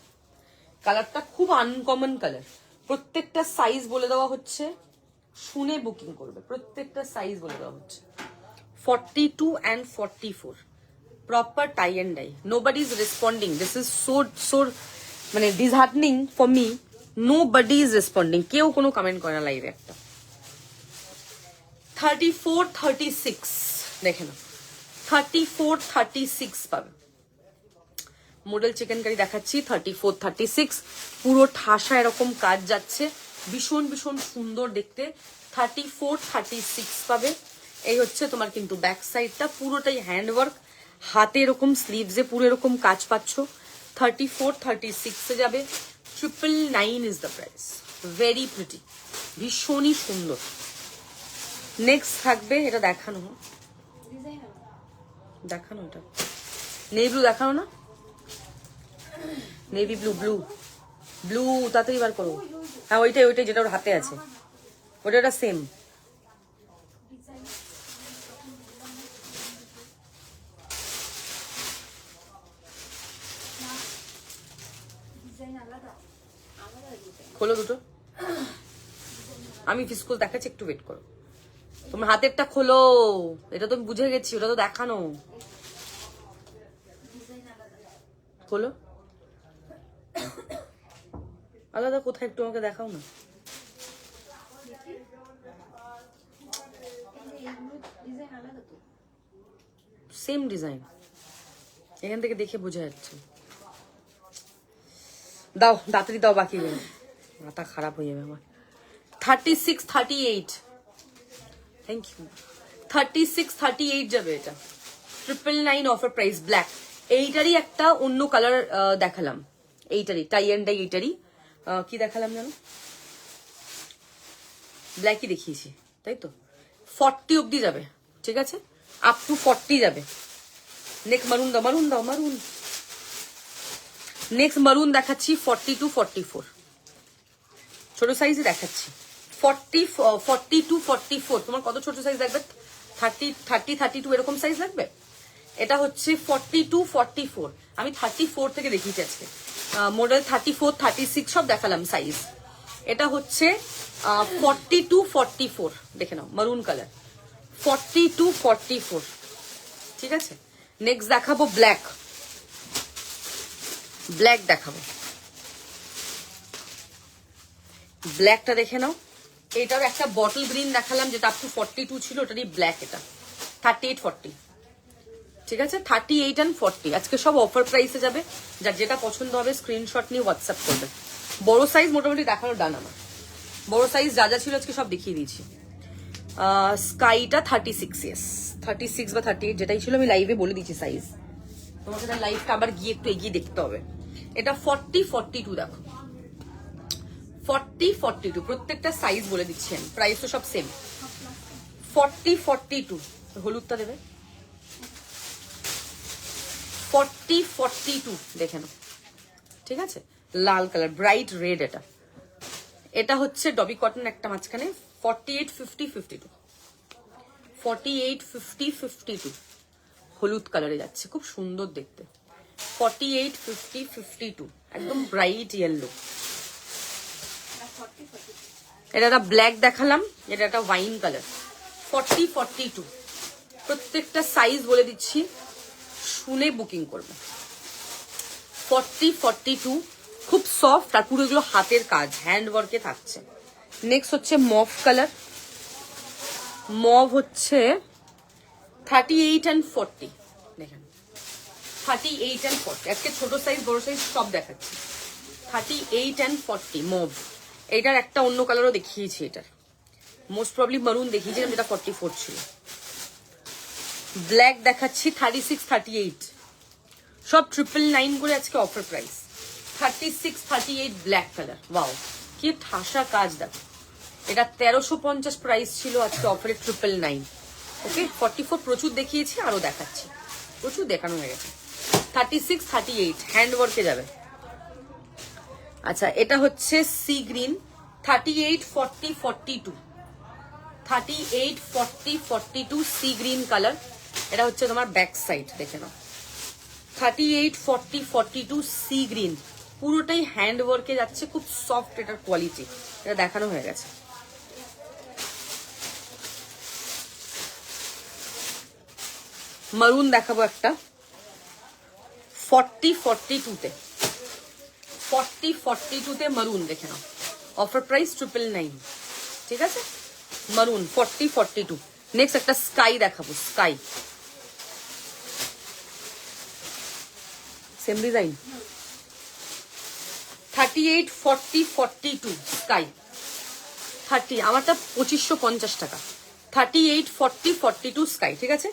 কালারটা খুব আনকমন কালার। প্রত্যেকটা সাইজ বলে দেওয়া হচ্ছে, শুনে বুকিং করবে, প্রত্যেকটা সাইজ বলে দেওয়া হচ্ছে। 42 and 44, proper tie and dye. Nobody is responding, this is so মানে disheartening for me, nobody is responding, কেউ কোনো কমেন্ট করে না লাইভে। একটা 34-36 দেখে না, 34-36 পাবে। মডেল চিকেন কারি দেখাচ্ছি, 34-36, পুরো ঠাসা এরকম কাজ যাচ্ছে, ভীষণ ভীষণ সুন্দর দেখতে। 34-36 পাবে। এই হচ্ছে তোমার কিন্তু ব্যাক সাইডটা, পুরোটাই হ্যান্ডওয়ার্ক, হাতে এরকম স্লিভসে পুরো এরকম কাজ পাচ্ছ। 34-36 এ যাবে। 999 is the price, very pretty, ভীষণই সুন্দর। নেক্সট থাকবে, এটা দেখানো, দেখানো, এটা নেভি ব্লু দেখানো না, নেভি ব্লু, ব্লু ব্লু তাড়াতাড়ি বার করো। হ্যাঁ ওইটাই ওইটাই, যেটা ওর হাতে আছে, ওটা সেম। খোলো দুটো, আমি ফিসকুল দেখাচ্ছি, একটু ওয়েট করো। তোমার হাতেরটা খোলো, এটা তো বুঝে গেছি, ওটা তো দেখানো। খোলো, আলাদা কোথায় একটু আমাকে দেখাও না। সেম ডিজাইন, এখান থেকে দেখে বোঝা যাচ্ছে। দাও তাড়াতাড়ি দাও, বাকি মাথা খারাপ হয়ে যাবে আমার। 36-38, থ্যাংক ইউ। 36-38 যাবে এটা। 999 অফার প্রাইস, ব্ল্যাক। এইটারই একটা অন্য কালার দেখালাম, এইটারই টাই এন্ড ডাই, এইটারই কি দেখালাম জানো, ব্ল্যাকই দেখিয়েছি তাই তো। 40 অব্দি যাবে, ঠিক আছে, আপ টু 40 যাবে। নেক্সট মারুন দাও, মারুন দাও, মারুন। নেক্সট মারুন দেখাচ্ছি, 42-44, ছোট সাইজে দেখাচ্ছি। 42 44 তোমার কত ছোট সাইজ লাগবে? 32 এরকম সাইজ লাগবে। এটা হচ্ছে 42 44, আমি 34 থেকে দেখিয়েছি আজকে। মডেল 34 36 সব দেখালাম সাইজ। এটা হচ্ছে 42 44, দেখে নাও মারুন কালার, 42 44, ঠিক আছে। নেক্সট দেখাবো ব্ল্যাক, ব্ল্যাক দেখাবো। ব্ল্যাকটা দেখে নাও, এটার একটা বটল গ্রিন দেখালাম যেটা আপ টু 42 ছিল, ওটারই ব্ল্যাক। এটা 38 40, ঠিক আছে। 38 and 40 আজকে সব অফার প্রাইসে যাবে। যার যেটা পছন্দ হবে স্ক্রিনশট নিয়ে হোয়াটসঅ্যাপ করবে। বড় সাইজ মোটামুটি দেখানো ডান আমার, বড় সাইজ যা যা ছিল আজকে সব দেখিয়ে দিয়েছি। স্কাইটা 36, ইয়েস 36 বা 38 যেটাই ছিল আমি লাইভে বলে দিয়েছি সাইজ। তোমাকে তার লাইভটা আবার গিয়ে একটু এগিয়ে দেখতে হবে। এটা 40 42 দেখো, 40 42 প্রত্যেকটা সাইজ বলে দিচ্ছি আমি, প্রাইস তো সব সেম। 40 42 হলুদটা দেবে, 40 42 দেখে নাও, ঠিক আছে। লাল কালার ব্রাইট রেড। এটা এটা হচ্ছে ডবি কটন একটা মাঝখানে, 48 50 52, 48 50 52 হলুদ কালারে যাচ্ছে, খুব সুন্দর দেখতে। 48 50 52 একদম ব্রাইট ইয়েলো। এটা একটা ব্ল্যাক দেখালাম, এটা একটা ওয়াইন কালার। 40 42 প্রত্যেকটা সাইজ বলে দিচ্ছি, শুনে বুকিং করবে। 40 42 খুব সফট আর পুরো এগুলো হাতের কাজ, হ্যান্ড ওয়ার্কে থাকছে। নেক্সট হচ্ছে মভ কালার, মভ হচ্ছে 38 and 40 দেখেন, 38 and 40 আজকে ছোট সাইজ বড় সাইজ সব দেখাচ্ছি। 38 and 40 মভ। এটার একটা অন্য কালারও দেখিয়েছি, এটার মোস্ট প্রবলি মারুন দেখিয়েছিলাম যেটা 44 ছিল। ব্ল্যাক দেখাচ্ছি 36 38 সব 999 করে আজকে offer price. 36 38 black colour, wow কি ঠাসা কাজ দেখো। এটা 1350 প্রাইস ছিল, আজকে অফারে 999। ওকে 44 প্রচুর দেখিয়েছি, আরো দেখাচ্ছি, প্রচুর দেখানো হয়ে গেছে। 36 38 হ্যান্ড ওয়ার্কে যাবে। আচ্ছা এটা হচ্ছে sea green, 38 40 42, 38 40 42 sea green colour. এটা হচ্ছে তোমার ব্যাক সাইড, দেখে নাও। 38 40 42 সি গ্রিন পুরোটাই হ্যান্ড ওয়ার্কে যাচ্ছে, খুব সফট এটার কোয়ালিটি, এটা দেখানো হয়ে গেছে। মারুন দেখাবো একটা 40 42 তে, 40 42 তে মারুন দেখে নাও, অফার প্রাইস 999, ঠিক আছে। মারুন 40 42। নেক্সট একটা স্কাই দেখাবো, স্কাই সেম ডিজাইন, 38 40 42 স্কাই 30, আমারটা 2550 টাকা। 38 40 42 স্কাই, ঠিক আছে।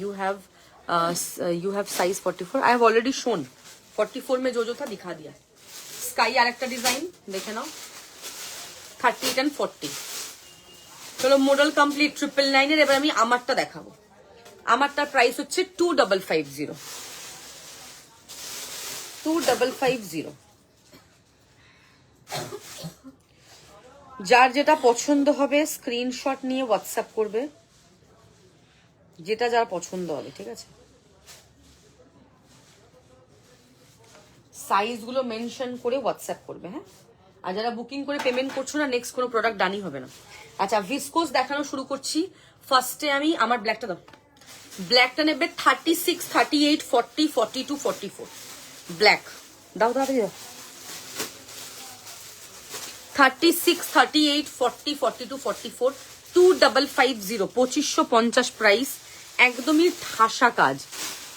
You have size 44, I have already shown 44 में जो था दिखा दिया। स्काई আর একটা ডিজাইন দেখে নাও, 38 and 40। চলো মডেল কমপ্লিট 999 এর। এবার আমি আমারটা দেখাবো, আমারটার প্রাইস হচ্ছে 2550, 2550। যার যেটা পছন্দ হবে স্ক্রিনশট নিয়ে হোয়াটসঅ্যাপ করবে, যেটা যার পছন্দ হবে, ঠিক আছে। সাইজ গুলো মেনশন করে হোয়াটসঅ্যাপ করবে, হ্যাঁ। আর যারা বুকিং করে পেমেন্ট করছো না, নেক্সট কোনো প্রোডাক্ট ডানই হবে না। আচ্ছা ভিসকোস দেখানো শুরু করছি। ফার্স্টে আমি আমার ব্ল্যাকটা দাও, ব্ল্যাকটা নেবে 36 38 40 42 44 ব্ল্যাক দাও দাও দাও। 36 38 40 42 44 2550, 2550 প্রাইস, একদমই ঠাসা কাজ,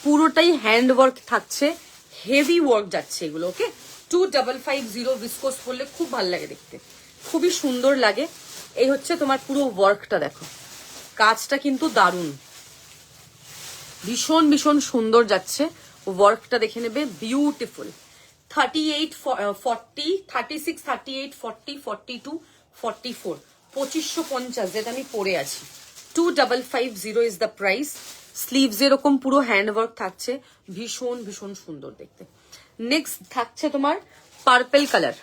পুরোটাই হ্যান্ড ওয়ার্ক থাকছে, হেভি ওয়ার্ক যাচ্ছে এগুলো। ওকে 2550 ভিসকোস পরলে খুব ভালো লাগে দেখতে, খুবই সুন্দর লাগে। এই হচ্ছে তোমার পুরো ওয়ার্কটা দেখো, কাজটা কিন্তু দারুণ, ভীষণ ভীষণ সুন্দর যাচ্ছে ওয়ার্কটা, দেখে নেবে বিউটিফুল। 38 40 36 38 40 42 44 2550 যেটা আমি পরে আছি। 2550 ইজ দ্য প্রাইস। স্লিভস এরকম পুরো হ্যান্ডওয়ার্ক থাকছে, ভীষণ ভীষণ সুন্দর দেখতে। নেক্সট থাকছে তোমার পার্পেল কালার,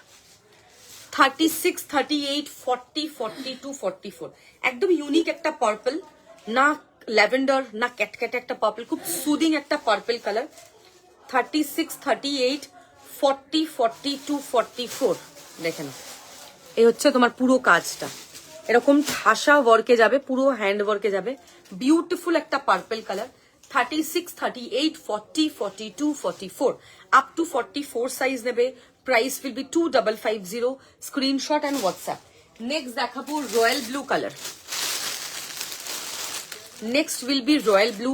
36, 38, 40, 42, 44, একদম ইউনিক একটা পার্পল, না ল্যাভেন্ডার না ক্যাটক্যাট একটা পার্পল, খুব সুদিং একটা পার্পল কালার। 36, 38, 40, 42, 44 দেখেন, এই হচ্ছে তোমার পুরো কাজটা, এরকম ঠাসা ওয়ার্কে যাবে, পুরো হ্যান্ড ওয়ার্কে যাবে, বিউটিফুল একটা purple colour. 36, 38, 40, 42, 44 up to 44 size নেবে। Price will be 2550, screenshot and WhatsApp. Next দেখাবো royal blue colour, next will be royal blue,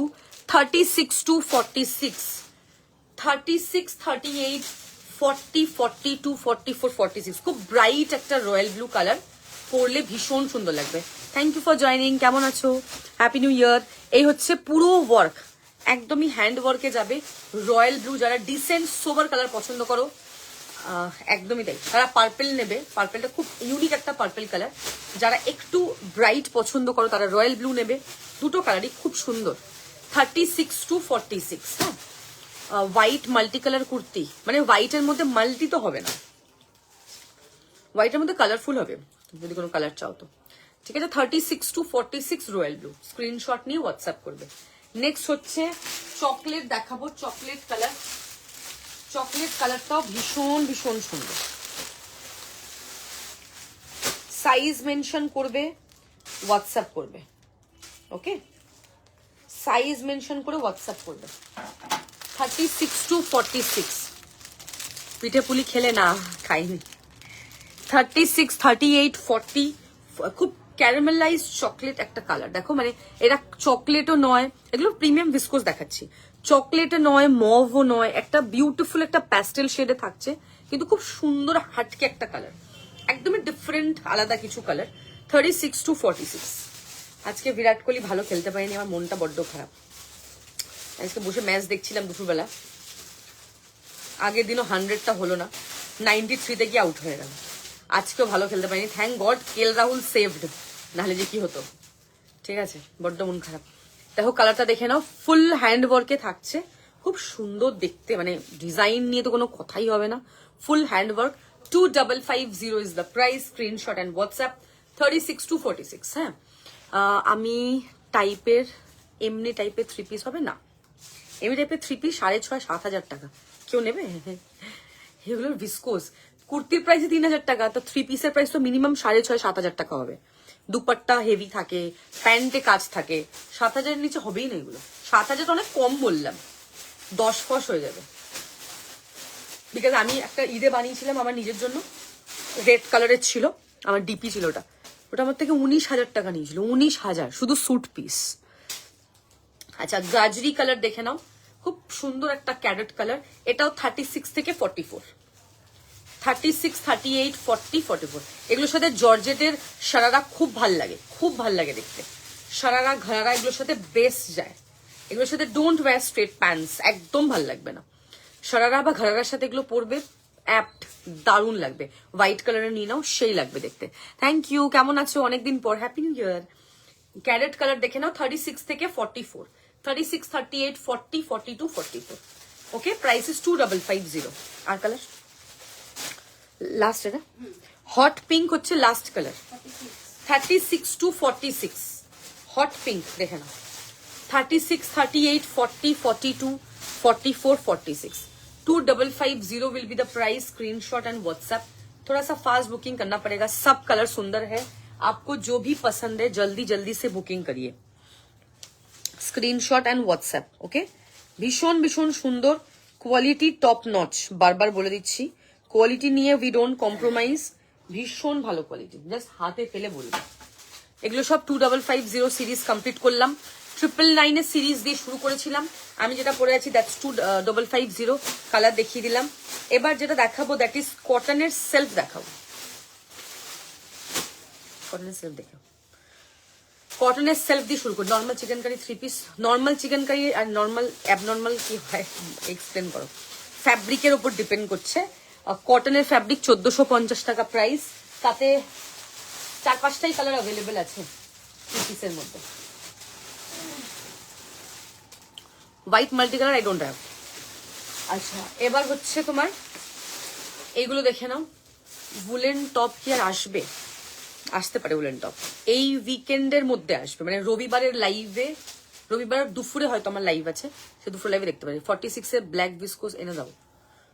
36 to 46, 36, 38, 40, 42, 44, 46, খুব ব্রাইট একটা রয়্যাল ব্লু কালার, পরলে ভীষণ সুন্দর লাগবে। থ্যাংক ইউ ফর জয়নিং, কেমন আছো, হ্যাপি নিউ ইয়ার। এই হচ্ছে পুরো ওয়ার্ক, একদমই হ্যান্ড ওয়ার্কে যাবে, রয়্যাল ব্লু। যারা ডিসেন্ট সোবার কালার পছন্দ করো একদমই তাই, তারা পার্পেল নেবে, পার্পেলটা খুব ইউনিক একটা পার্পেল কালার। যারা একটু ব্রাইট পছন্দ করো তারা রয়্যাল ব্লু নেবে, দুটো কালারই খুব সুন্দর। 36 to 46, হ্যাঁ, হোয়াইট মাল্টি কালার কুর্তি, মানে হোয়াইটের মধ্যে মাল্টি তো হবে না, হোয়াইটের মধ্যে কালারফুল হবে যদি কোনো কালার চাও তো, ঠিক আছে। 36 to 46 রয়্যাল ব্লু, স্ক্রিনশট নিয়ে হোয়াটসঅ্যাপ করবে। নেক্সট হচ্ছে চকলেট দেখাবো, চকলেট কালার, চকলেট কালারটাও ভীষণ ভীষণ সুন্দর। সাইজ মেনশন করবে, হোয়াটসঅ্যাপ করবে, ওকে, সাইজ মেনশন করে হোয়াটসঅ্যাপ করবে। 36 to 46, পিঠে পুলি খেলে না, খাইনি। 36, 38, 40, খুব ক্যারামেলাইজ চকলেট একটা কালার, দেখো মানে এরা চকলেটও নয়, এগুলো প্রিমিয়াম ভিসকোস দেখাচ্ছি, চকলেটও নয়, মভও নয়, একটা বিউটিফুল একটা প্যাস্টেল শেডে থাকছে, কিন্তু খুব সুন্দর হাটকে একটা কালার, একদমই ডিফারেন্ট আলাদা কিছু কালার। 36 to 46। আজকে বিরাট কোহলি ভালো খেলতে পারেনি, আমার মনটা বড্ড খারাপ। আজকে বসে ম্যাচ দেখছিলাম দুপুরবেলা, আগের দিনও 100টা হলো না, 93-তে গিয়ে আউট হয়ে গেল। আজকেও ভালো খেলতে পারিনি, thank god KL Rahul saved, নাহলে যে কি হতো। ঠিক আছে, বড্ড মন খারাপ। দেখো কালারটা দেখে নাও, ফুল হ্যান্ড ওয়ার্কে থাকছে, খুব সুন্দর দেখতে, মানে ডিজাইন নিয়ে তো কোনো কথাই হবে না, full hand work. 2550 is the price, screenshot and WhatsApp. 36 to 46, হ্যাঁ। আমি টাইপের, এমনি টাইপের 3 পিস হবে না, এমনি টাইপের 3 পিস 6,500-7,000 টাকা, কেউ নেবে? এগুলোর ভিসকোস, কুর্তির প্রাইস 3,000 টাকা, তো 3 পিসের প্রাইস তো মিনিমাম 6,500-7,000 টাকা হবে। দুপাট্টা হেভি থাকে, প্যান্টে কাজ থাকে, 7,000-এর নিচে হবেই না এগুলো। 7,000 অনেক কম বললাম, 10 ফস হয়ে যাবে। বিকজ আমি একটা ঈদে বানিয়েছিলাম আমার নিজের জন্য, রেড কালারের ছিল, আমার ডিপি ছিল ওটা, ওটা আমার থেকে 19,000 টাকা নিয়েছিল, 19,000 শুধু স্যুট পিস। আচ্ছা গাজরি কালার দেখে নাও, খুব সুন্দর একটা ক্যারেট কালার, এটাও 36 থেকে 44, 36, 38, 40, 44। এগুলোর সাথে জর্জেটের সারারা খুব ভাল লাগে, খুব ভাল লাগে দেখতে, সারারা ঘাড়া এগুলোর সাথে বেস্ট যায়, এগুলোর সাথে ডোন্ট ওয়্যার স্ট্রেট প্যান্টস, একদম ভাল লাগবে না। সারারা বা ঘাড়ার সাথে এগুলো পরবে, অ্যাপ্ট, দারুণ লাগবে। হোয়াইট কালারের নিয়ে নাও, সেই লাগবে দেখতে। থ্যাংক ইউ, কেমন আছো, অনেকদিন পর, happy new year. Carrot colour দেখে নাও, 36 থেকে 44, 36, 38, 40, 42, 44, ওকে। Price is 2550। আর কালার লাস্ট, এটা হট পিঙ্ক হচ্ছে last colour, 36 to 46, hot pink দেখে নাও, 36, 38, 40, 42, 44, 46, 2550 will be the price, screenshot and WhatsApp। थोड़ा सा फास्ट बुकिंग करना पड़ेगा, सब कलर सुंदर है, आपको जो भी पसंद है जल्दी जल्दी से बुकिंग करिए, स्क्रीनशॉट एंड व्हाट्सएप, ओके। भीषण भीषण सुंदर কোয়ালিটি, টপ নচ, বারবার বলে দিচ্ছি, কোয়ালিটি নিয়ে উই ডোন্ট কম্প্রোমাইজ, ভীষণ ভালো কোয়ালিটি, জাস্ট হাতে ফেলে বলবো। এগুলো সব 2550 সিরিজ কমপ্লিট করলাম, 999 এর সিরিজ দিয়ে শুরু করেছিলাম, আমি যেটা পরে আছি দ্যাটস 2550, কালার দেখিয়ে দিলাম। এবার যেটা দেখাবো দ্যাট ইজ কটনের সেলফ দেখাবো, কটনের সেলফ দেখাবো, কটনের সেলফ দিয়ে শুরু করি। নর্মাল চিকেন কারি 3 পিস, নর্মাল চিকেন কারি আর নর্মাল অ্যাবনর্মাল কি হয় এক্সপ্লেন করো, ফ্যাব্রিকের উপর ডিপেন্ড করছে। কটনের ফ্যাব্রিক 1450 টাকা প্রাইস, তাতে 4-5টাই কালার অ্যাভেলেবেল আছে 3 পিসের মধ্যে। White multi colour I don't have. আচ্ছা এবার হচ্ছে তোমার এইগুলো দেখে নাও। উলেন টপ কি আর আসবে? আসতে পারে উলেন টপ, এই উইকেন্ডের মধ্যে আসবে, মানে রবিবারের লাইভে, রবিবার দুপুরে হয়তো আমার লাইভ আছে, সে দুপুর লাইভে দেখতে পারি। 46 এর ব্ল্যাক ভিসকোস এনে দাও।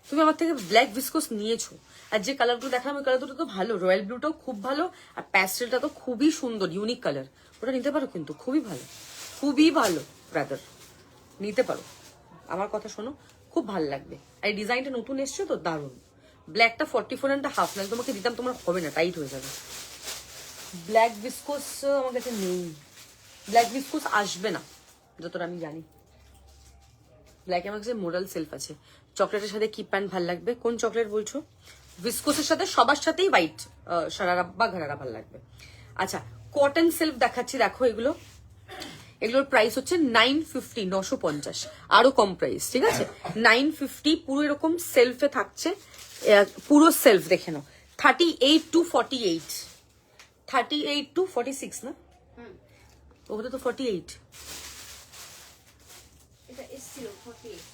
তুমি আমার থেকে ব্ল্যাক ভিসকোস নিয়েছো, আর যে কালারগুলো দেখালাম ওই কালার দুটো তো ভালো, রয়্যাল ব্লুটাও খুব ভালো, আর প্যাস্টেলটা তো খুবই সুন্দর, ইউনিক কালার, ওটা নিতে পারো কিন্তু খুবই ভালো, খুবই ভালো ব্রাদার, নিতে পারো, আমার কথা শোনো, খুব ভালো লাগবে। আর এই ডিজাইনটা নতুন এসছে তো দারুণ। ব্ল্যাকটা 44.5 নাহলে তোমাকে দিতাম, তোমার হবে না, টাইট হয়ে যাবে। ব্ল্যাক ভিসকোস আমার কাছে নেই, ব্ল্যাক ভিসকোস আসবে না যতটা আমি জানি। ব্ল্যাক আমার কাছে মোরাল সেলফ আছে। চকলেটের সাথে কি প্যান্ট ভাল লাগবে? কোন চকলেট বলছো? ভিসকোসের সাথে সবার সাথেই হোয়াইট সারারা বা ঘাড়ারা ভাল লাগবে। আচ্ছা কটন সেলফ দেখাচ্ছি, দেখো এগুলো, এগুলোর প্রাইস হচ্ছে 950, 950, আরো কম প্রাইস, ঠিক আছে? 950 পুরো এরকম সেলফে থাকছে, পুরো সেলফ দেখে নাও। 38 to 48, 38 to 46 না? ওটা তো 48, এটা এসছিল 48।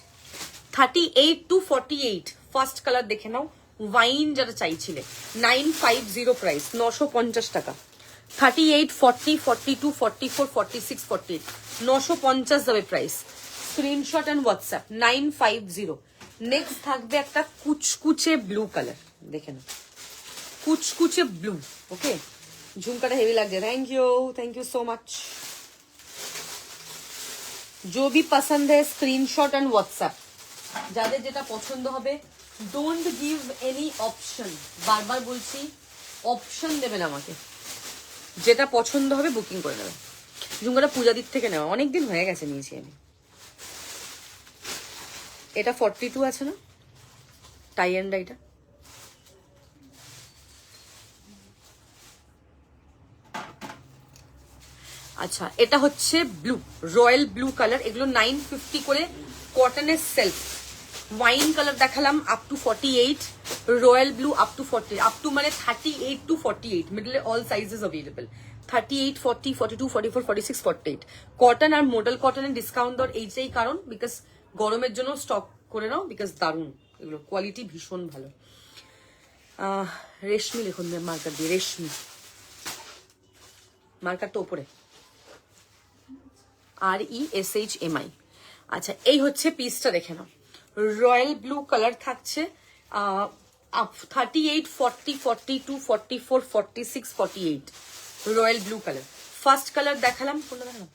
38 to 48 ফার্স্ট কালার দেখে নাও, ওয়াইন যারা চাইছিলে। 950 প্রাইস, 950 টাকা। 38, 40, 42, 44, 46, 48, 950 যাবে price. Screenshot and WhatsApp 950। Next থাকবে একটা কুচকুচে ব্লু কালার, দেখে নাও, কুচকুচে ব্লু। ওকে, ঝুমকাটা হেভি লাগছে, थैंक यू सो मच। जो भी पसंद है स्क्रीनशॉट एंड व्हाट्सएप, যাদের যেটা পছন্দ হবে, ডোন্ট গিভ এনি অপশন, বারবার বলছি অপশন দেবেন আমাকে, যেটা পছন্দ হবে বুকিং করে নেবে। ঝুমকাটা পূজাদির থেকে নেওয়া, অনেকদিন হয়ে গেছে নিয়েছি আমি। এটা 42 আছে না, টাই অ্যান্ড ডাইটা? আচ্ছা এটা হচ্ছে ব্লু, রয়্যাল ব্লু কালার, এগুলো 950 করে কটনের সেলফ। ওয়াইন কালার দেখালাম up to 48, royal blue up to 40, up to মানে 38 to 48, মিডলে অল সাইজেস অ্যাভেলেবল। 38, 40, 42, 44, 46, 48 কটন আর মডেল কটনের ডিসকাউন্ট দর এইটাই কারণ, বিকজ গরমের জন্য স্টক করে নাও, বিকজ দারুণ এগুলো, কোয়ালিটি ভীষণ ভালো। রেশমি লিখুন মার্কার দিয়ে, রেশমি মার্কারটা ওপরে, RESHMI। আচ্ছা এই হচ্ছে পিসটা দেখে নাও, রয়্যাল ব্লু কালার থাকছে, 38, 40, 42, 44, 46, 48 royal blue colour. First colour দেখালাম, কোনটা দেখালাম?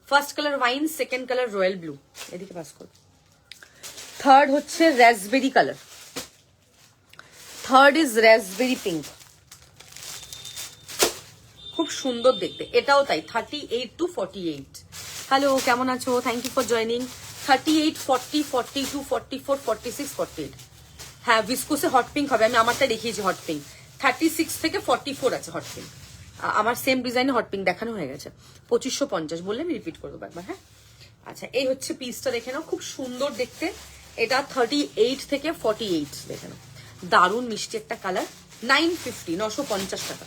First colour wine, second colour royal blue, এদিকে পাস করো। থার্ড হচ্ছে raspberry colour, third is raspberry pink, খুব সুন্দর দেখতে, এটাও তাই 38 to 48। হ্যালো কেমন আছো, থ্যাংক ইউ ফর জয়নিং। 38, 40, 42, 44, 46, 48। হ্যাঁ ভিসকোসে হট পিঙ্ক হবে, আমি আমারটা দেখিয়েছি হট পিঙ্ক। 36 থেকে 44 আছে হট পিঙ্ক, আমার সেম ডিজাইনে হট পিঙ্ক দেখানো হয়ে গেছে। 2550 বললে আমি রিপিট করে দেবো একবার। হ্যাঁ আচ্ছা এই হচ্ছে পিসটা দেখে নাও, খুব সুন্দর দেখতে, এটা 38 থেকে 48 দেখে নাও, দারুণ মিষ্টি একটা কালার। 950, 950 টাকা।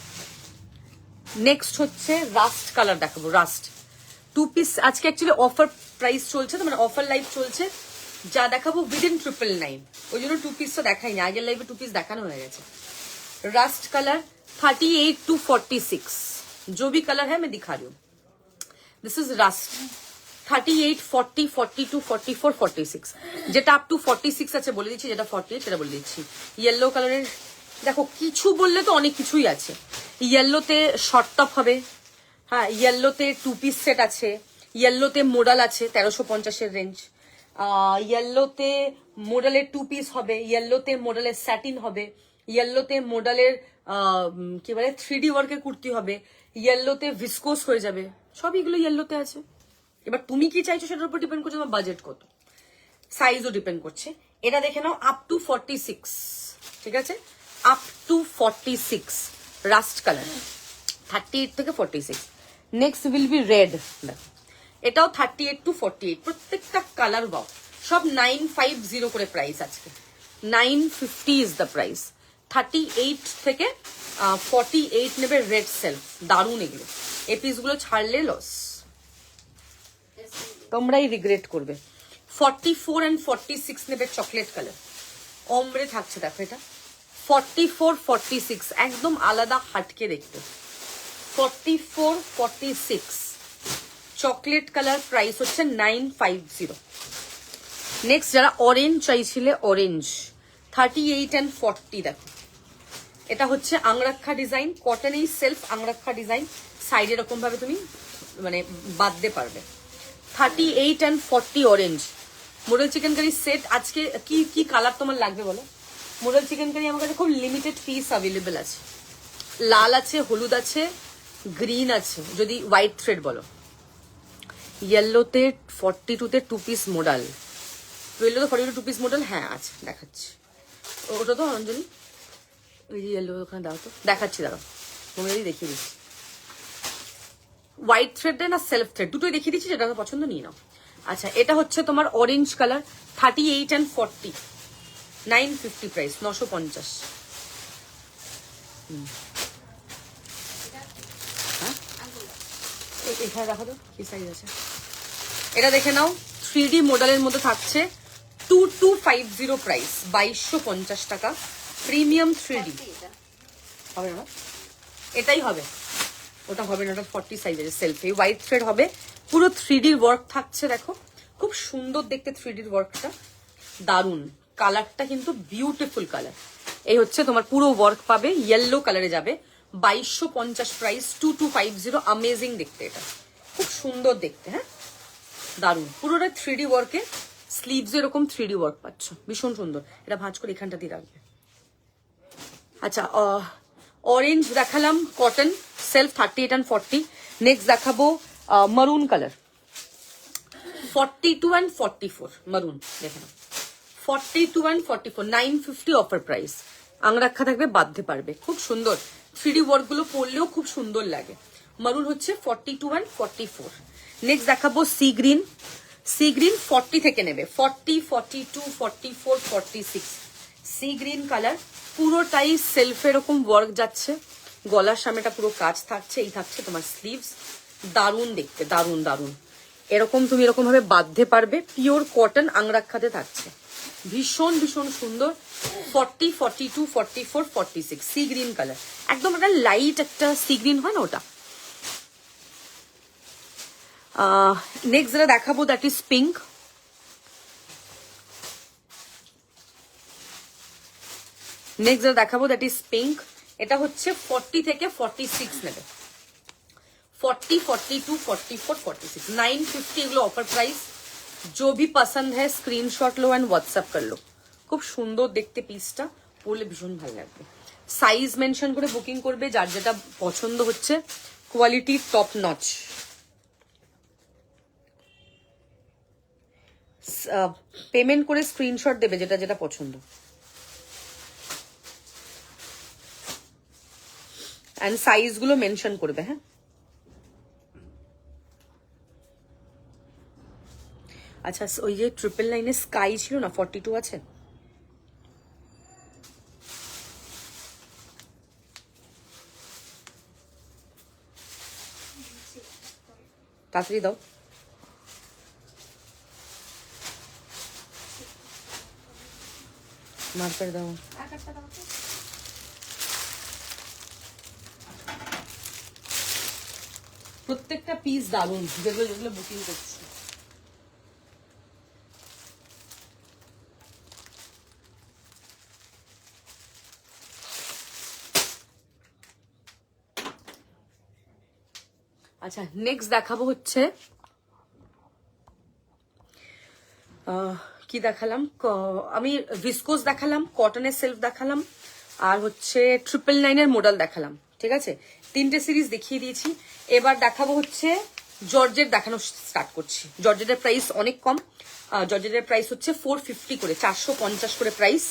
নেক্সট হচ্ছে রাস্ট কালার দেখাবো, রাস্ট টু পিস। আজকে অ্যাকচুয়ালি অফার প্রাইস চলছে তো, মানে অফার লাইভ চলছে, যা দেখাবো উইদিন 999, ওই জন্য টু পিসটা দেখাইনি, আগের লাইভে টু পিস দেখানো হয়ে গেছে। রাস্ট কালার 38 to 46, जो भी कलर है मैं दिखा रही हूँ। दिस इज रास्ट 38, 40, 42, 44, 46, যেটা আপ টু 46 আছে বলে দিচ্ছি, যেটা 48 সেটা বলে দিচ্ছি। ইয়েলো কালারের দেখো, কিছু বললে তো অনেক কিছুই আছে। ইয়েলোতে শর্ট টপ হবে, হ্যাঁ ইয়েলোতে টু পিস সেট আছে, ইয়েলোতে মোডাল আছে 1350 রেঞ্জ, ইয়েলোতে মোডালের টু পিস হবে, ইয়েলোতে মোডালের স্যাটিন হবে, ইয়েলোতে মোডালের কি বলে 3D ওয়ার্কের কুর্তি হবে, ইয়েলোতে ভিসকোস হয়ে যাবে, সব এগুলো ইয়েলোতে আছে। এবার তুমি কি চাইছো সেটার উপর ডিপেন্ড করছে, তোমার বাজেট কত, সাইজও ডিপেন্ড করছে। এটা দেখে নাও আপ টু 46, ঠিক আছে, আপ টু 46 রাস্ট কালার 38 থেকে 46। নেক্সট উইল বি রেড, এটাও 38 to 48, প্রত্যেকটা কালার বাও, সব 950 করে প্রাইস আজকে, 950 ইজ দ্য প্রাইস। 38 থেকে 48 নেবে রেড সেলফ, দারুণ এগুলো, এই পিসগুলো ছাড়লে লস। তোমরাই রিগ্রেট করবে। 44 and 46 নেবে চকলেট কালার, অমরে থাকছে দেখো এটা। 44, 46 একদম আলাদা হাটকে দেখতে। 44, 46 চকলেট কালার, প্রাইস হচ্ছে 950। নেক্সট যারা অরেঞ্জ চাইছিলে, অরেঞ্জ 38 and 40 দেখো, এটা হচ্ছে আংরাক্ষা ডিজাইন, কটনেই সেলফ আংরাক্ষা ডিজাইন, সাইড এরকম ভাবে তুমি মানে বাঁধতে পারবে। 38 and 40 orange model chikankari set. আজকে কি কি কালার তোমার লাগবে বলো? মোডেল চিকেন কারি আমার কাছে খুব লিমিটেড পিস অ্যাভেলেবেল আছে, লাল আছে, হলুদ আছে, গ্রিন আছে, যদি হোয়াইট থ্রেড বলো। ইয়েলোতে 42তে 2 পিস মডেল, ইয়েলোতে 42 2 পিস মডেল, হ্যাঁ আছে, দেখাচ্ছি। ওটা তো অঞ্জলি ওই যে ইয়েলো ওখানে দাও তো, দেখাচ্ছি দাঁড়াও, তোমাদেরই দেখিয়ে দিচ্ছি। হোয়াইট থ্রেড না সেলফ থ্রেড দুটোই দেখিয়ে দিচ্ছি, যেটা আমার পছন্দ নিয়ে নাও। আচ্ছা, এটা হচ্ছে তোমার অরেঞ্জ কালার, 38 and 40, 950 প্রাইস, 950। হ্যাঁ এখানে রাখো তো, কি সাইজ আছে এটা দেখে নাও। 3D মডেলের মধ্যে থাকছে, 2250 প্রাইস, 2250 টাকা, প্রিমিয়াম 3D। হবে না, এটাই হবে, ওটা হবে না, ওটা 40 সাইজের সেলফি, হোয়াইট থ্রেড হবে, পুরো 3D ওয়ার্ক থাকছে। দেখো খুব সুন্দর দেখতে 3D ওয়ার্কটা, দারুন কালারটা, কিন্তু বিউটিফুল কালার। এই হচ্ছে তোমার পুরো ওয়ার্ক পাবে, ইয়েলো কালারে যাবে, 2250 প্রাইস, 2250। অ্যামেজিং দেখতে, এটা খুব সুন্দর দেখতে, হ্যাঁ দারুন, পুরোটা 3D ওয়ার্কে, স্লিভস এরকম 3D ওয়ার্ক পাচ্ছ, ভীষণ সুন্দর। এটা ভাঁজ করে এখানটা দিয়ে রাখবে। আচ্ছা, অরেঞ্জ দেখালাম, কটন সেলফ 38 and 40। নেক্সট দেখাবো মারুন কালার, 42 and 44 মারুন, দেখে নাও 42 and 44, 950 অফার প্রাইস। আংরাক্ষা থাকবে, বাঁধতে পারবে, খুব সুন্দর 3D ওয়ার্ক গুলো পরলেও খুব সুন্দর লাগে। মারুন হচ্ছে 42 and 44। নেক্সট দেখাবো সি গ্রিন, সি গ্রিন 40 থেকে নেবে, 40, 42, 44, 46 সি গ্রিন কালার, পুরোটাই সেলফ এরকম ওয়ার্ক যাচ্ছে, গলার সামনেটা পুরো কাজ থাকছে, এই থাকছে তোমার স্লিভস, দারুন দেখতে, দারুন দারুন, এরকম তুমি এরকম ভাবে বাঁধতে পারবে, পিওর কটন আংরাক্ষাতে থাকছে, ভীষণ ভীষণ সুন্দর। 40, 42, 44, 46 সি গ্রিন কালার, একদম একটা লাইট একটা সি গ্রিন হয় না ওটা। নেক্সট যেটা দেখাবো দ্যাট ইজ পিঙ্ক, নেক্সট যেটা দেখাবো দ্যাট ইজ পিঙ্ক, এটা হচ্ছে 40 থেকে 46 নেবে, 40, 42, 44, 46, 950 এগুলো অফার প্রাইস। जो भी पसंद है स्क्रीनशॉट लो एंड व्हाट्सएप कर लो। খুব সুন্দর দেখতে পিসটা, পরলে ভীষণ ভালো লাগবে। সাইজ মেনশন করে বুকিং করবে, যার যেটা পছন্দ হচ্ছে, কোয়ালিটি টপ নচ। পেমেন্ট করে স্ক্রিনশট দেবে যেটা যেটা পছন্দ, এন্ড সাইজ গুলো মেনশন করবে। হ্যাঁ, আচ্ছা, ওই যে 999 স্কাই ছিল না, 42 আছে, তাড়াতাড়ি দাও। মার্কার দাও, প্রত্যেকটা পিস দারুন, যেগুলো যেগুলো বুকিং করছি। আচ্ছা, নেক্সট দেখাবো হচ্ছে কি দেখালাম, আমি ভিসকোস দেখালাম, কটনের সেলফ দেখালাম, আর হচ্ছে 999 মডেল দেখালাম, ঠিক আছে, তিনটে সিরিজ দেখিয়ে দিয়েছি। এবার দেখাবো হচ্ছে জর্জেট, দেখানো স্টার্ট করছি। জর্জেটের প্রাইস অনেক কম, জর্জেটের প্রাইস হচ্ছে 450 করে, 450 করে প্রাইস।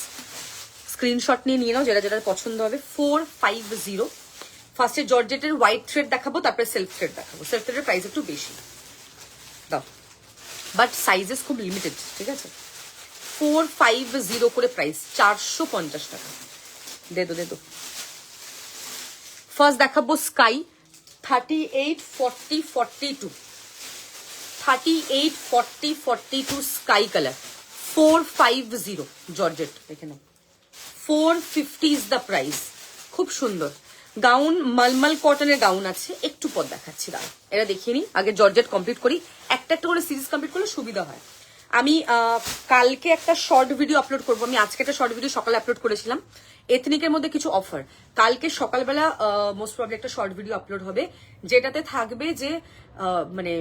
স্ক্রিনশট নিয়ে নাও, যেটা যেটা পছন্দ হবে। 450। ফার্স্টে জর্জেটের হোয়াইট থ্রেড দেখাবো, তারপরে সেলফ থ্রেড দেখাবো। সেলফ থ্রেডের প্রাইস একটু বেশি দাও, বাট সাইজেস খুব লিমিটেড, ঠিক আছে। 450 করে প্রাইস, 450 টাকা। দে দো। ফার্স্ট দেখাবো স্কাই, 38, 40, 42, 38, 40, 42 স্কাই কালার, 450 জর্জেট, দেখে নাও 450 ইজ দ্য প্রাইস। খুব সুন্দর গাউন, মালমাল কটনের গাউন আছে, একটু পর দেখাচ্ছি দাঁড়া, এটা দেখিয়ে নি, আগে জর্জেট কমপ্লিট করি, একটা একটা করে সিরিজ কমপ্লিট করলে সুবিধা হয়। আমি কালকে একটা শর্ট ভিডিও আপলোড করবো, আমি আজকে একটা শর্ট ভিডিও সকালে আপলোড করেছিলাম এথনিকের মধ্যে কিছু অফার, কালকে সকালবেলা মোস্ট প্রবলি একটা শর্ট ভিডিও আপলোড হবে যেটাতে থাকবে যে মানে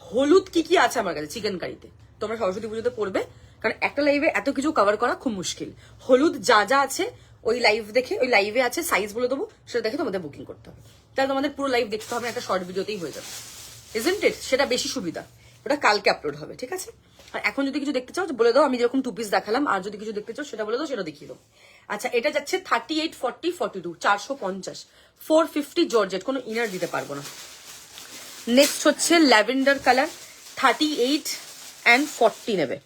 হলুদ কি কি আছে আমার কাছে চিকেন কারিতে, তোমরা সরস্বতী পুজোতে পড়বে, কারণ একটা লাইভে এত কিছু কভার করা খুব মুশকিল। হলুদ যা যা আছে ওই লাইভ দেখে, ওই লাইভে আছে সাইজ বলে দেবো, সেটা দেখে তোমাদের বুকিং করতে হবে, তাহলে তোমাদের পুরো লাইভ দেখতে হবে, একটা শর্ট ভিডিওতেই হয়ে যাবে, ইজন্ট ইট? সেটা বেশি সুবিধা, ওটা কালকে আপলোড হবে, ঠিক আছে? আর এখন যদি কিছু দেখতে চাও বলে দাও, আমি যেরকম 2 পিস দেখালাম, আর যদি কিছু দেখতে চাও সেটা বলে দাও, সেটা দেখিয়ে দাও। আচ্ছা, এটা যাচ্ছে 38, 40, 42, 450, 450 জর্জেট, কোনো ইনার দিতে পারবো না। নেক্সট হচ্ছে ল্যাভেন্ডার কালার, 38 and 40 নেবে,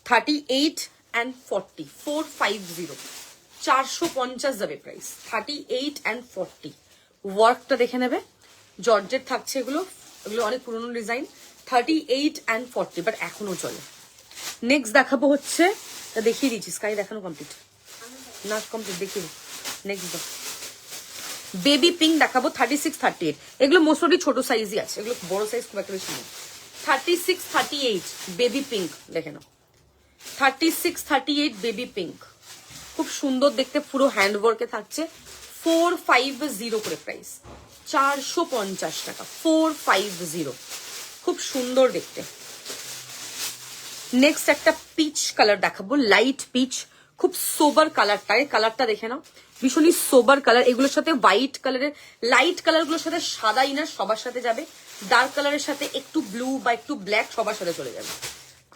38 and 40, 450, 450 যাবে প্রাইস, 38 and 40। ওয়ার্কটা দেখে নেবে, জর্জেট থাকছে এগুলো, এগুলো অনেক পুরনো ডিজাইন, 38 and 40, বাট এখনো চলে। নেক্সট দেখাবো হচ্ছে, দেখিয়ে দিচ্ছি, স্কাই দেখানো কমপ্লিট না, কমপ্লিট দেখিয়ে নেক্সট বেবি পিঙ্ক দেখাবো, 36, 38, এগুলো মোস্টলি ছোট সাইজই আছে, এগুলো বড় সাইজ খুব একটা বেশি নেই। 36, 38 বেবি পিঙ্ক দেখে নাও, 36, 38 বেবি পিঙ্ক, খুব সুন্দর দেখতে, পুরো হ্যান্ডওয়ার্কে থাকছে, 450 করে প্রাইস, 450 টাকা, 450, খুব সুন্দর দেখতে। নেক্সট একটা পিচ কালার দেখাবো, লাইট পিচ, খুব সোবার কালারটা, এই কালারটা দেখে নাও, ভীষণই সোবার কালার, এগুলোর সাথে হোয়াইট কালারের, লাইট কালার গুলোর সাথে সাদা ইনার সবার সাথে যাবে, ডার্ক কালারের সাথে একটু ব্লু বা একটু ব্ল্যাক সবার সাথে চলে যাবে,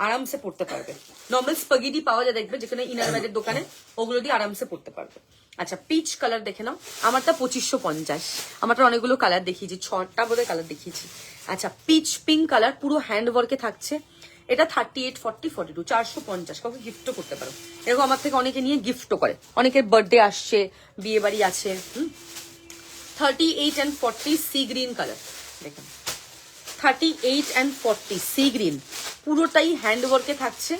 আরামসে পড়তে পারবে। নর্মাল স্পাগেটি পাওয়া যায় দেখবে যেখানে ইনার ওয়্যারের দোকানে, ওগুলো দিয়ে আরামসে পড়তে পারবে। আচ্ছা, পিচ কালার দেখে নাও, আমারটা 2550, আমারটা অনেকগুলো কালার দেখিয়েছি, 6টা বোধহয় কালার দেখিয়েছি। আচ্ছা, পিচ পিঙ্ক কালার, পুরো হ্যান্ড ওয়ার্কে থাকছে, এটা 38, 40, 42, 450, কাউকে গিফটও করতে পারো, এরকম আমার থেকে অনেকে নিয়ে গিফটও করে, অনেকের বার্থডে আসছে, বিয়ে বাড়ি আছে। 38 and 40 সি গ্রিন কালার দেখেন, 38 and 40 সি গ্রিন, পুরোটাই হ্যান্ড ওয়ার্কে থাকছে,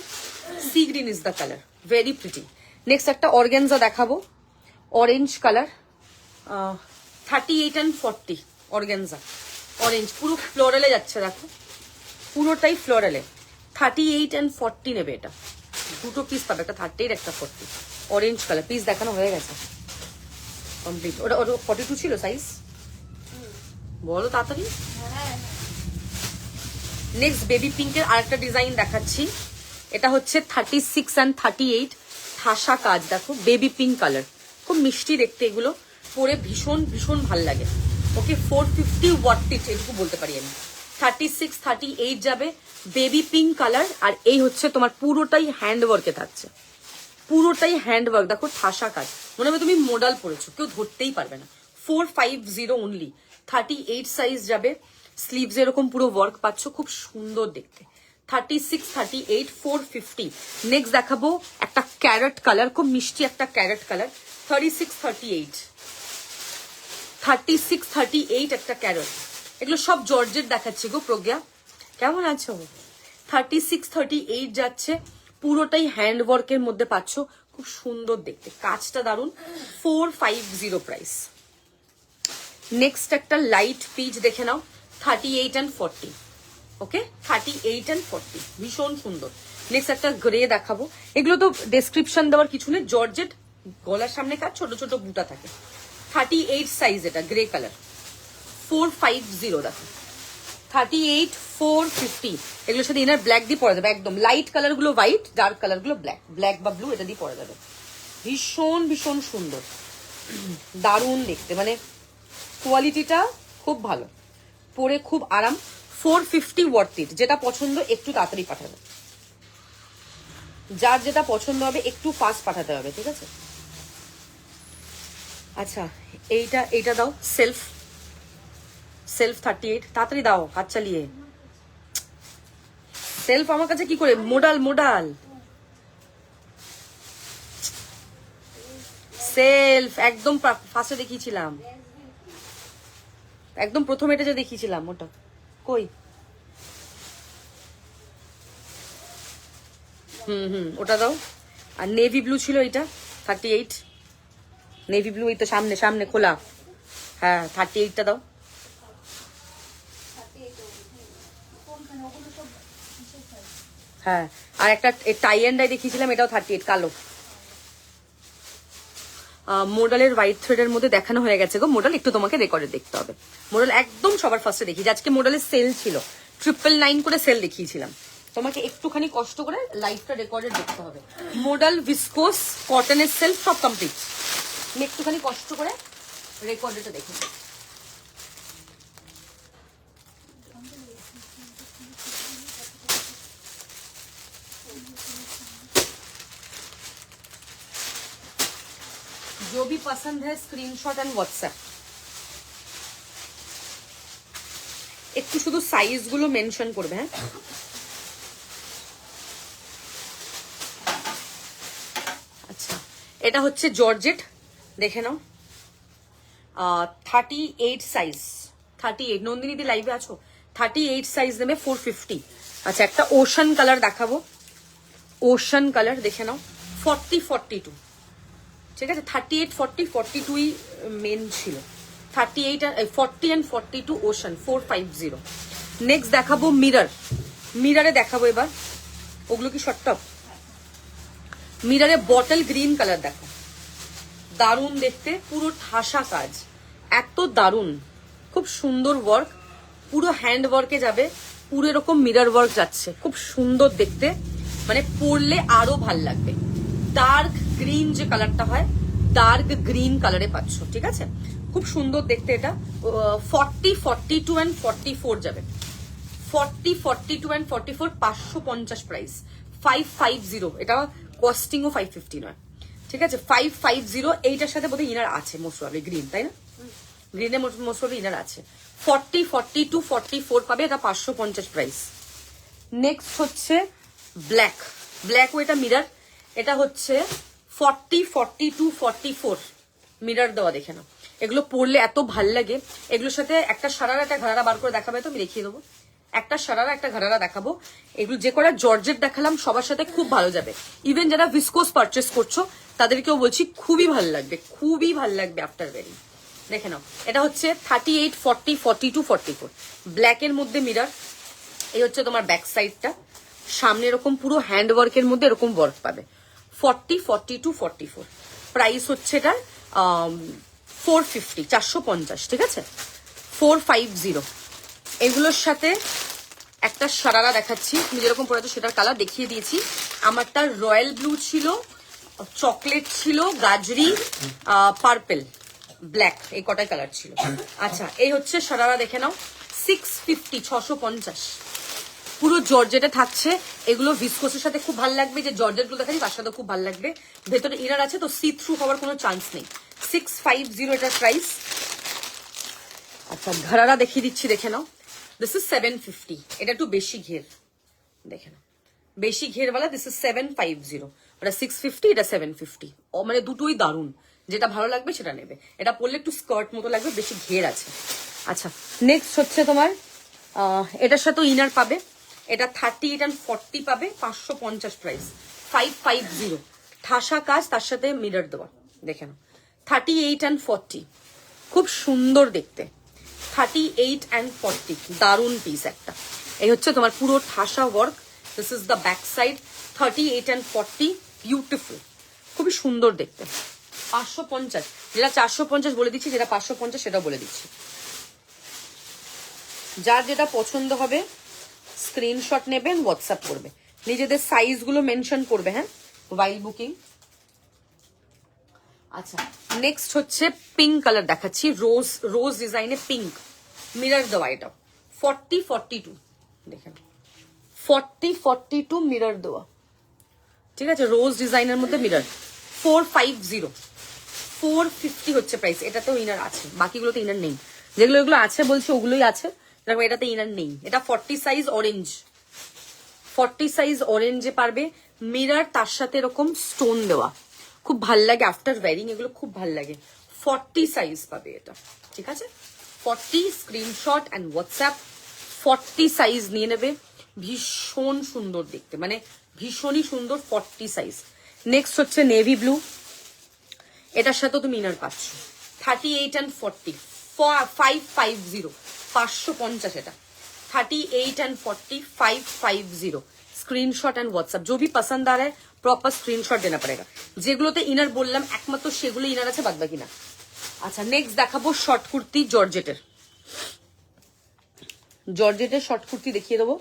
sea green is the colour, very pretty. Next একটা অর্গানজা দেখাবো, orange colour, 38 and 40 organza, orange, পুরো ফ্লোরালে যাচ্ছে, দেখো পুরোটাই ফ্লোরালে, 38 and 40 নেবে, এটা দুটো পিস পাবে, একটা 38 একটা 40, অরেঞ্জ কালার, পিস দেখানো হয়ে গেছে কমপ্লিট। ওটা 42 ছিল সাইজ, বলো তাড়াতাড়ি। নেক্সট বেবি পিঙ্কের আরেকটা ডিজাইন দেখাচ্ছি, এটা হচ্ছে 36 and 38, ঠাসা কাজ, দেখো বেবি পিঙ্ক কালার, খুব মিষ্টি দেখতে, এগুলো পরে ভীষণ ভীষণ ভাল লাগে। ওকে, 450 ওয়াট ইট, এটুকু বলতে পারি আমি। 36, 38 যাবে, বেবি পিঙ্ক কালার, আর এই হচ্ছে তোমার পুরোটাই হ্যান্ড ওয়ার্কে থাকছে, পুরোটাই হ্যান্ড ওয়ার্ক, দেখো ঠাসা কাজ, মনে হবে তুমি মডেল পরেছো, কেউ ধরতেই পারবে না। 450 অনলি, 38 সাইজ যাবে, স্লিভস এরকম পুরো ওয়ার্ক পাচ্ছ, খুব সুন্দর দেখতে। 36, 38, 450। নেক্সট দেখাবো একটা ক্যারেট কালার, খুব মিষ্টি একটা ক্যারেট কালার, 36, 38, 36, 38 একটা ক্যারেট, এগুলো সব জর্জেট দেখাচ্ছি গো প্রজ্ঞা, কেমন আছো? 36, 38 যাচ্ছে, পুরোটাই হ্যান্ড ওয়ার্কের মধ্যে পাচ্ছ, খুব সুন্দর দেখতে, কাজটা দারুন, 450 প্রাইস। নেক্সট একটা লাইট পিচ দেখে নাও, 38 and 40, ওকে, 38 and 40, ভীষণ সুন্দর। নেক্সট একটা গ্রে দেখাবো, এগুলো তো ডেসক্রিপশন দেওয়ার কিছু নেই, জর্জেট, গলার সামনে কাজ, ছোট ছোট বুটা থাকে, 38 সাইজ, এটা গ্রে কালার, 450 দেখো, 38, 450, এগুলোর সাথে ইনার ব্ল্যাক দিয়ে পরা যাবে, একদম লাইট কালার গুলো হোয়াইট, ডার্ক কালার গুলো ব্ল্যাক, ব্ল্যাক বা ব্লু, এটা দিয়ে পরা যাবে, ভীষণ ভীষণ সুন্দর, দারুণ দেখতে, মানে কোয়ালিটিটা খুব ভালো, পরে খুব আরাম, 450 ওয়ার্থ ইট, যেটা পছন্দ একটু তাড়াতাড়ি পাঠাবে, যার যেটা পছন্দ হবে একটু ফাস্ট পাঠাতে হবে, ঠিক আছে? আচ্ছা, এইটা দাও, সেলফ 38, তাড়াতাড়ি দাও, হাত চালিয়ে। সেলফ আমার কাছে কি করে, মোডাল সেলফ, একদম ফার্স্টে দেখিয়েছিলাম, একদম প্রথমে এটা যে দেখিয়েছিলাম, ওটা কই, ওটা দাও। আর নেভি ব্লু ছিল এটা 38, নেভি ব্লু এই তো সামনে সামনে খোলা, হ্যাঁ 38টা দাও। হ্যাঁ আর একটা টাই অ্যান্ড ডাই দেখিয়েছিলাম, এটাও 38 কালো। মোডালের হোয়াইট থ্রেডের মধ্যে দেখানো হয়ে গেছে গো। মোডাল একটু তোমাকে রেকর্ডে দেখতে হবে। মোডাল একদম সবার ফার্স্টে দেখিয়েছি, আজকে মোডালের সেল ছিল 999 করে সেল দেখিয়েছিলাম, তোমাকে একটুখানি কষ্ট করে লাইভটা রেকর্ডে দেখতে হবে। মোডাল ভিসকোস কটনের সেল সব কমপ্লিট, একটুখানি কষ্ট করে রেকর্ডেটা দেখে নিই। जो भी पसंद है स्क्रीनशॉट एंड व्हाट्सएप। একটু শুধু সাইজ গুলো মেনশন করবে, হ্যাঁ। আচ্ছা এটা হচ্ছে জর্জেট, দেখে নাও 38 সাইজ, 38। নন্দিনী দি লাইভে আছো? 38 সাইজ নেবে 450। আচ্ছা একটা ওশান কালার দেখাবো, ওশান কালার দেখে নাও 40 42, ঠিক আছে। 38 40 42ই মেন ছিল, 38 আর 40 and 42 ওশান 450। নেক্সট দেখাবো মিরর, মিররে দেখাবো এবার। ওগুলো কি শর্ট টপ? মিররে বটল গ্রিন কালার দেখো, দারুণ দেখতে, পুরো ঠাসা কাজ, এত দারুণ, খুব সুন্দর ওয়ার্ক, পুরো হ্যান্ড ওয়ার্কে যাবে, পুরো এরকম মিরর ওয়ার্ক যাচ্ছে, খুব সুন্দর দেখতে, মানে পরলে আরো ভাল লাগবে। ডার্ক গ্রিন যে কালারটা হয়, ডার্ক গ্রিন কালারে পাচ্ছ, ঠিক আছে, খুব সুন্দর দেখতে। এটা 40 42 and 44 যাবে, 40 42 and 44 550 প্রাইস, 550। এটা কস্টিংও 550 নয়, ঠিক আছে, 550। এইটার সাথে বোধহয় ইনার আছে মোস্ট প্রবাবলি, গ্রিন তাই না, গ্রিনে মোস্ট প্রবাবলি ইনার আছে। 40 42 44 পাবে, এটা 550 প্রাইস। নেক্সট হচ্ছে ব্ল্যাক, ব্ল্যাক ও এটা মিরর, এটা হচ্ছে 40 42 44 মিরর দেওয়া, দেখে নাও। এগুলো পরলে এত ভাল লাগে, এগুলোর সাথে একটা সারারা একটা ঘাড়ারা বার করে দেখাবে তো, আমি দেখিয়ে দেবো। একটা সারারা একটা ঘাড়ারা দেখাবো, এগুলো যে কটা জর্জেট দেখালাম সবার সাথে খুব ভালো যাবে। ইভেন যারা ভিসকোস পারচেস করছো তাদেরকেও বলছি খুবই ভালো লাগবে, খুবই ভালো লাগবে আফটার ওয়ারিং। দেখে নাও এটা হচ্ছে 38 40 42 44 ব্ল্যাকের মধ্যে মিরর। এই হচ্ছে তোমার ব্যাক সাইডটা, সামনে এরকম পুরো হ্যান্ড ওয়ার্কের মধ্যে এরকম ওয়ার্ক পাবে। 40 42 44 প্রাইস হচ্ছে এটা 450 450, ঠিক আছে, 450। এগুলোর সাথে একটা সারারা দেখাচ্ছি, তুমি যেরকম পড়েছো সেটার কালার দেখিয়ে দিয়েছি। আমারটা রয়্যাল ব্লু ছিল, চকলেট ছিল, গাজরি, পার্পেল, ব্ল্যাক, এই কটাই কালার ছিল। আচ্ছা এই হচ্ছে সারারা, দেখে নাও 650 650 পুরো জর্জেটে থাকছে। এগুলো ভিসকোসের সাথে খুব ভালো লাগবে, যে জর্জেট গুলো দেখাচ্ছি তার সাথে খুব ভালো লাগবে। ভেতরে ইনার আছে তো সি থ্রু হওয়ার কোনো চান্স নেই। 650 এটার প্রাইস। আচ্ছা ঘরারা দেখিয়ে দিচ্ছি, দেখে নাও, দিস ইজ 750। এটা একটু বেশি ঘের, দেখে নাও, বেশি ঘেরওয়ালা, দিস ইজ 750। ওটা 650, এটা 750। মানে দুটোই দারুণ, যেটা ভালো লাগবে সেটা নেবে। এটা পরলে একটু স্কার্ট মতো লাগবে, বেশি ঘের আছে। আচ্ছা নেক্সট হচ্ছে তোমার এটার সাথে ইনার পাবে, এটা 38 and 40 পাবে, 550 প্রাইস, 550। ঠাসা কাজ, তার সাথে মিরর দেওয়া, দেখে নাও 38 and 40 খুব সুন্দর দেখতে, 38 and 40 দারুণ পিস একটা। এই হচ্ছে তোমার পুরো ঠাসা work, this is the back side, 38 and 40 beautiful, খুবই সুন্দর দেখতে। 550, যেটা 450 বলে দিচ্ছি, যেটা 550 সেটাও বলে দিচ্ছি। যার যেটা পছন্দ হবে স্ক্রিনশট নেবেন, হোয়াটসঅ্যাপ করবে, নিজেদের সাইজ গুলো মেনশন করবে, হ্যাঁ, ওয়াইল বুকিং। আচ্ছা নেক্সট হচ্ছে পিঙ্ক কালার দেখাচ্ছি, রোজ রোজ ডিজাইনে পিঙ্ক, মিরর দেওয়া, এটা 40 42 দেখেন, 40 42 মিরর দেওয়া, ঠিক আছে, রোজ ডিজাইনের মধ্যে মিরর, 450 450 হচ্ছে প্রাইস। এটাতেও ইনার আছে, বাকিগুলোতে ইনার নেই, যেগুলো এগুলো আছে বলছি ওগুলোই আছে, এটাতে ইনার নেই। এটা 40 সাইজ অরেঞ্জ, 40 সাইজ অরেঞ্জে পারবে, মিরর তার সাথে এরকম স্টোন দেওয়া, খুব ভাল লাগে আফটার ওয়্যারিং, এগুলো খুব ভাল লাগে। 40 সাইজ পাবে এটা, ঠিক আছে, 40 স্ক্রিনশট অ্যান্ড হোয়াটসঅ্যাপ, 40 সাইজ নিয়ে নেবে, ভীষণ সুন্দর দেখতে, মানে ভীষণই সুন্দর, 40 সাইজ। নেক্সট হচ্ছে নেভি ব্লু, এটার সাথেও তুমি ইনার পাচ্ছ 38 and 40, 550, 550 এটা 38 and 40, 550। स्क्रीनशॉट एंड व्हाट्सएप जो भी पसंद आ रहा है प्रॉपर स्क्रीनशॉट देना पड़ेगा। যেগুলোতে ইনার বললাম একমাত্র সেগুলো ইনার আছে, বাদ বাকি না। আচ্ছা নেক্সট দেখাবো শর্ট কুর্তি জর্জেটের। জর্জেটের শর্ট কুর্তি দেখিয়ে দেবো।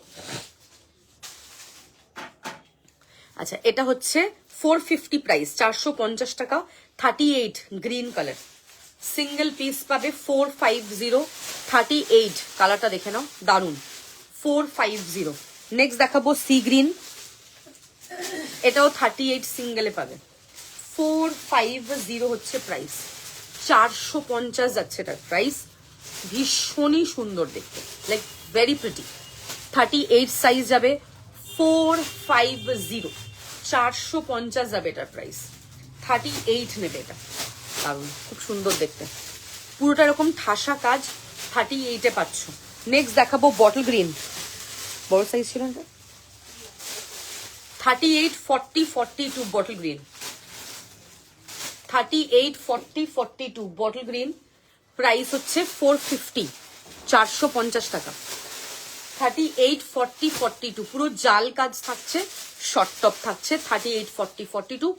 আচ্ছা এটা হচ্ছে 450 প্রাইস, 450 টাকা, 38 গ্রিন কালার, সিঙ্গেল পিস পাবে 450, 38 কালারটা দেখে নাও, দারুন 450। নেক্সট দেখাবো সি গ্রিন, এটাও 38 সিঙ্গেলে পাবে, 450 হচ্ছে প্রাইস, 450 যাচ্ছে এটার প্রাইস। ভীষণই সুন্দর দেখতে, লাইক ভেরি প্রিটি। 38 সাইজ যাবে 450, 450 যাবে এটার প্রাইস, 38 নেবে এটা, কারণ খুব সুন্দর দেখতে, পুরোটা এরকম ঠাসা কাজ, 38-এ পাচ্ছ। নেক্সট দেখাবো বটল গ্রিন, বড় সাইজ ছিল না, 38, 40, 42 bottle green, 38, 40, 42 bottle green, price হচ্ছে 450, 450 টাকা। 38, 40, 42 পুরো জাল কাজ থাকছে, শর্ট টপ থাকছে, 38, 40, 42,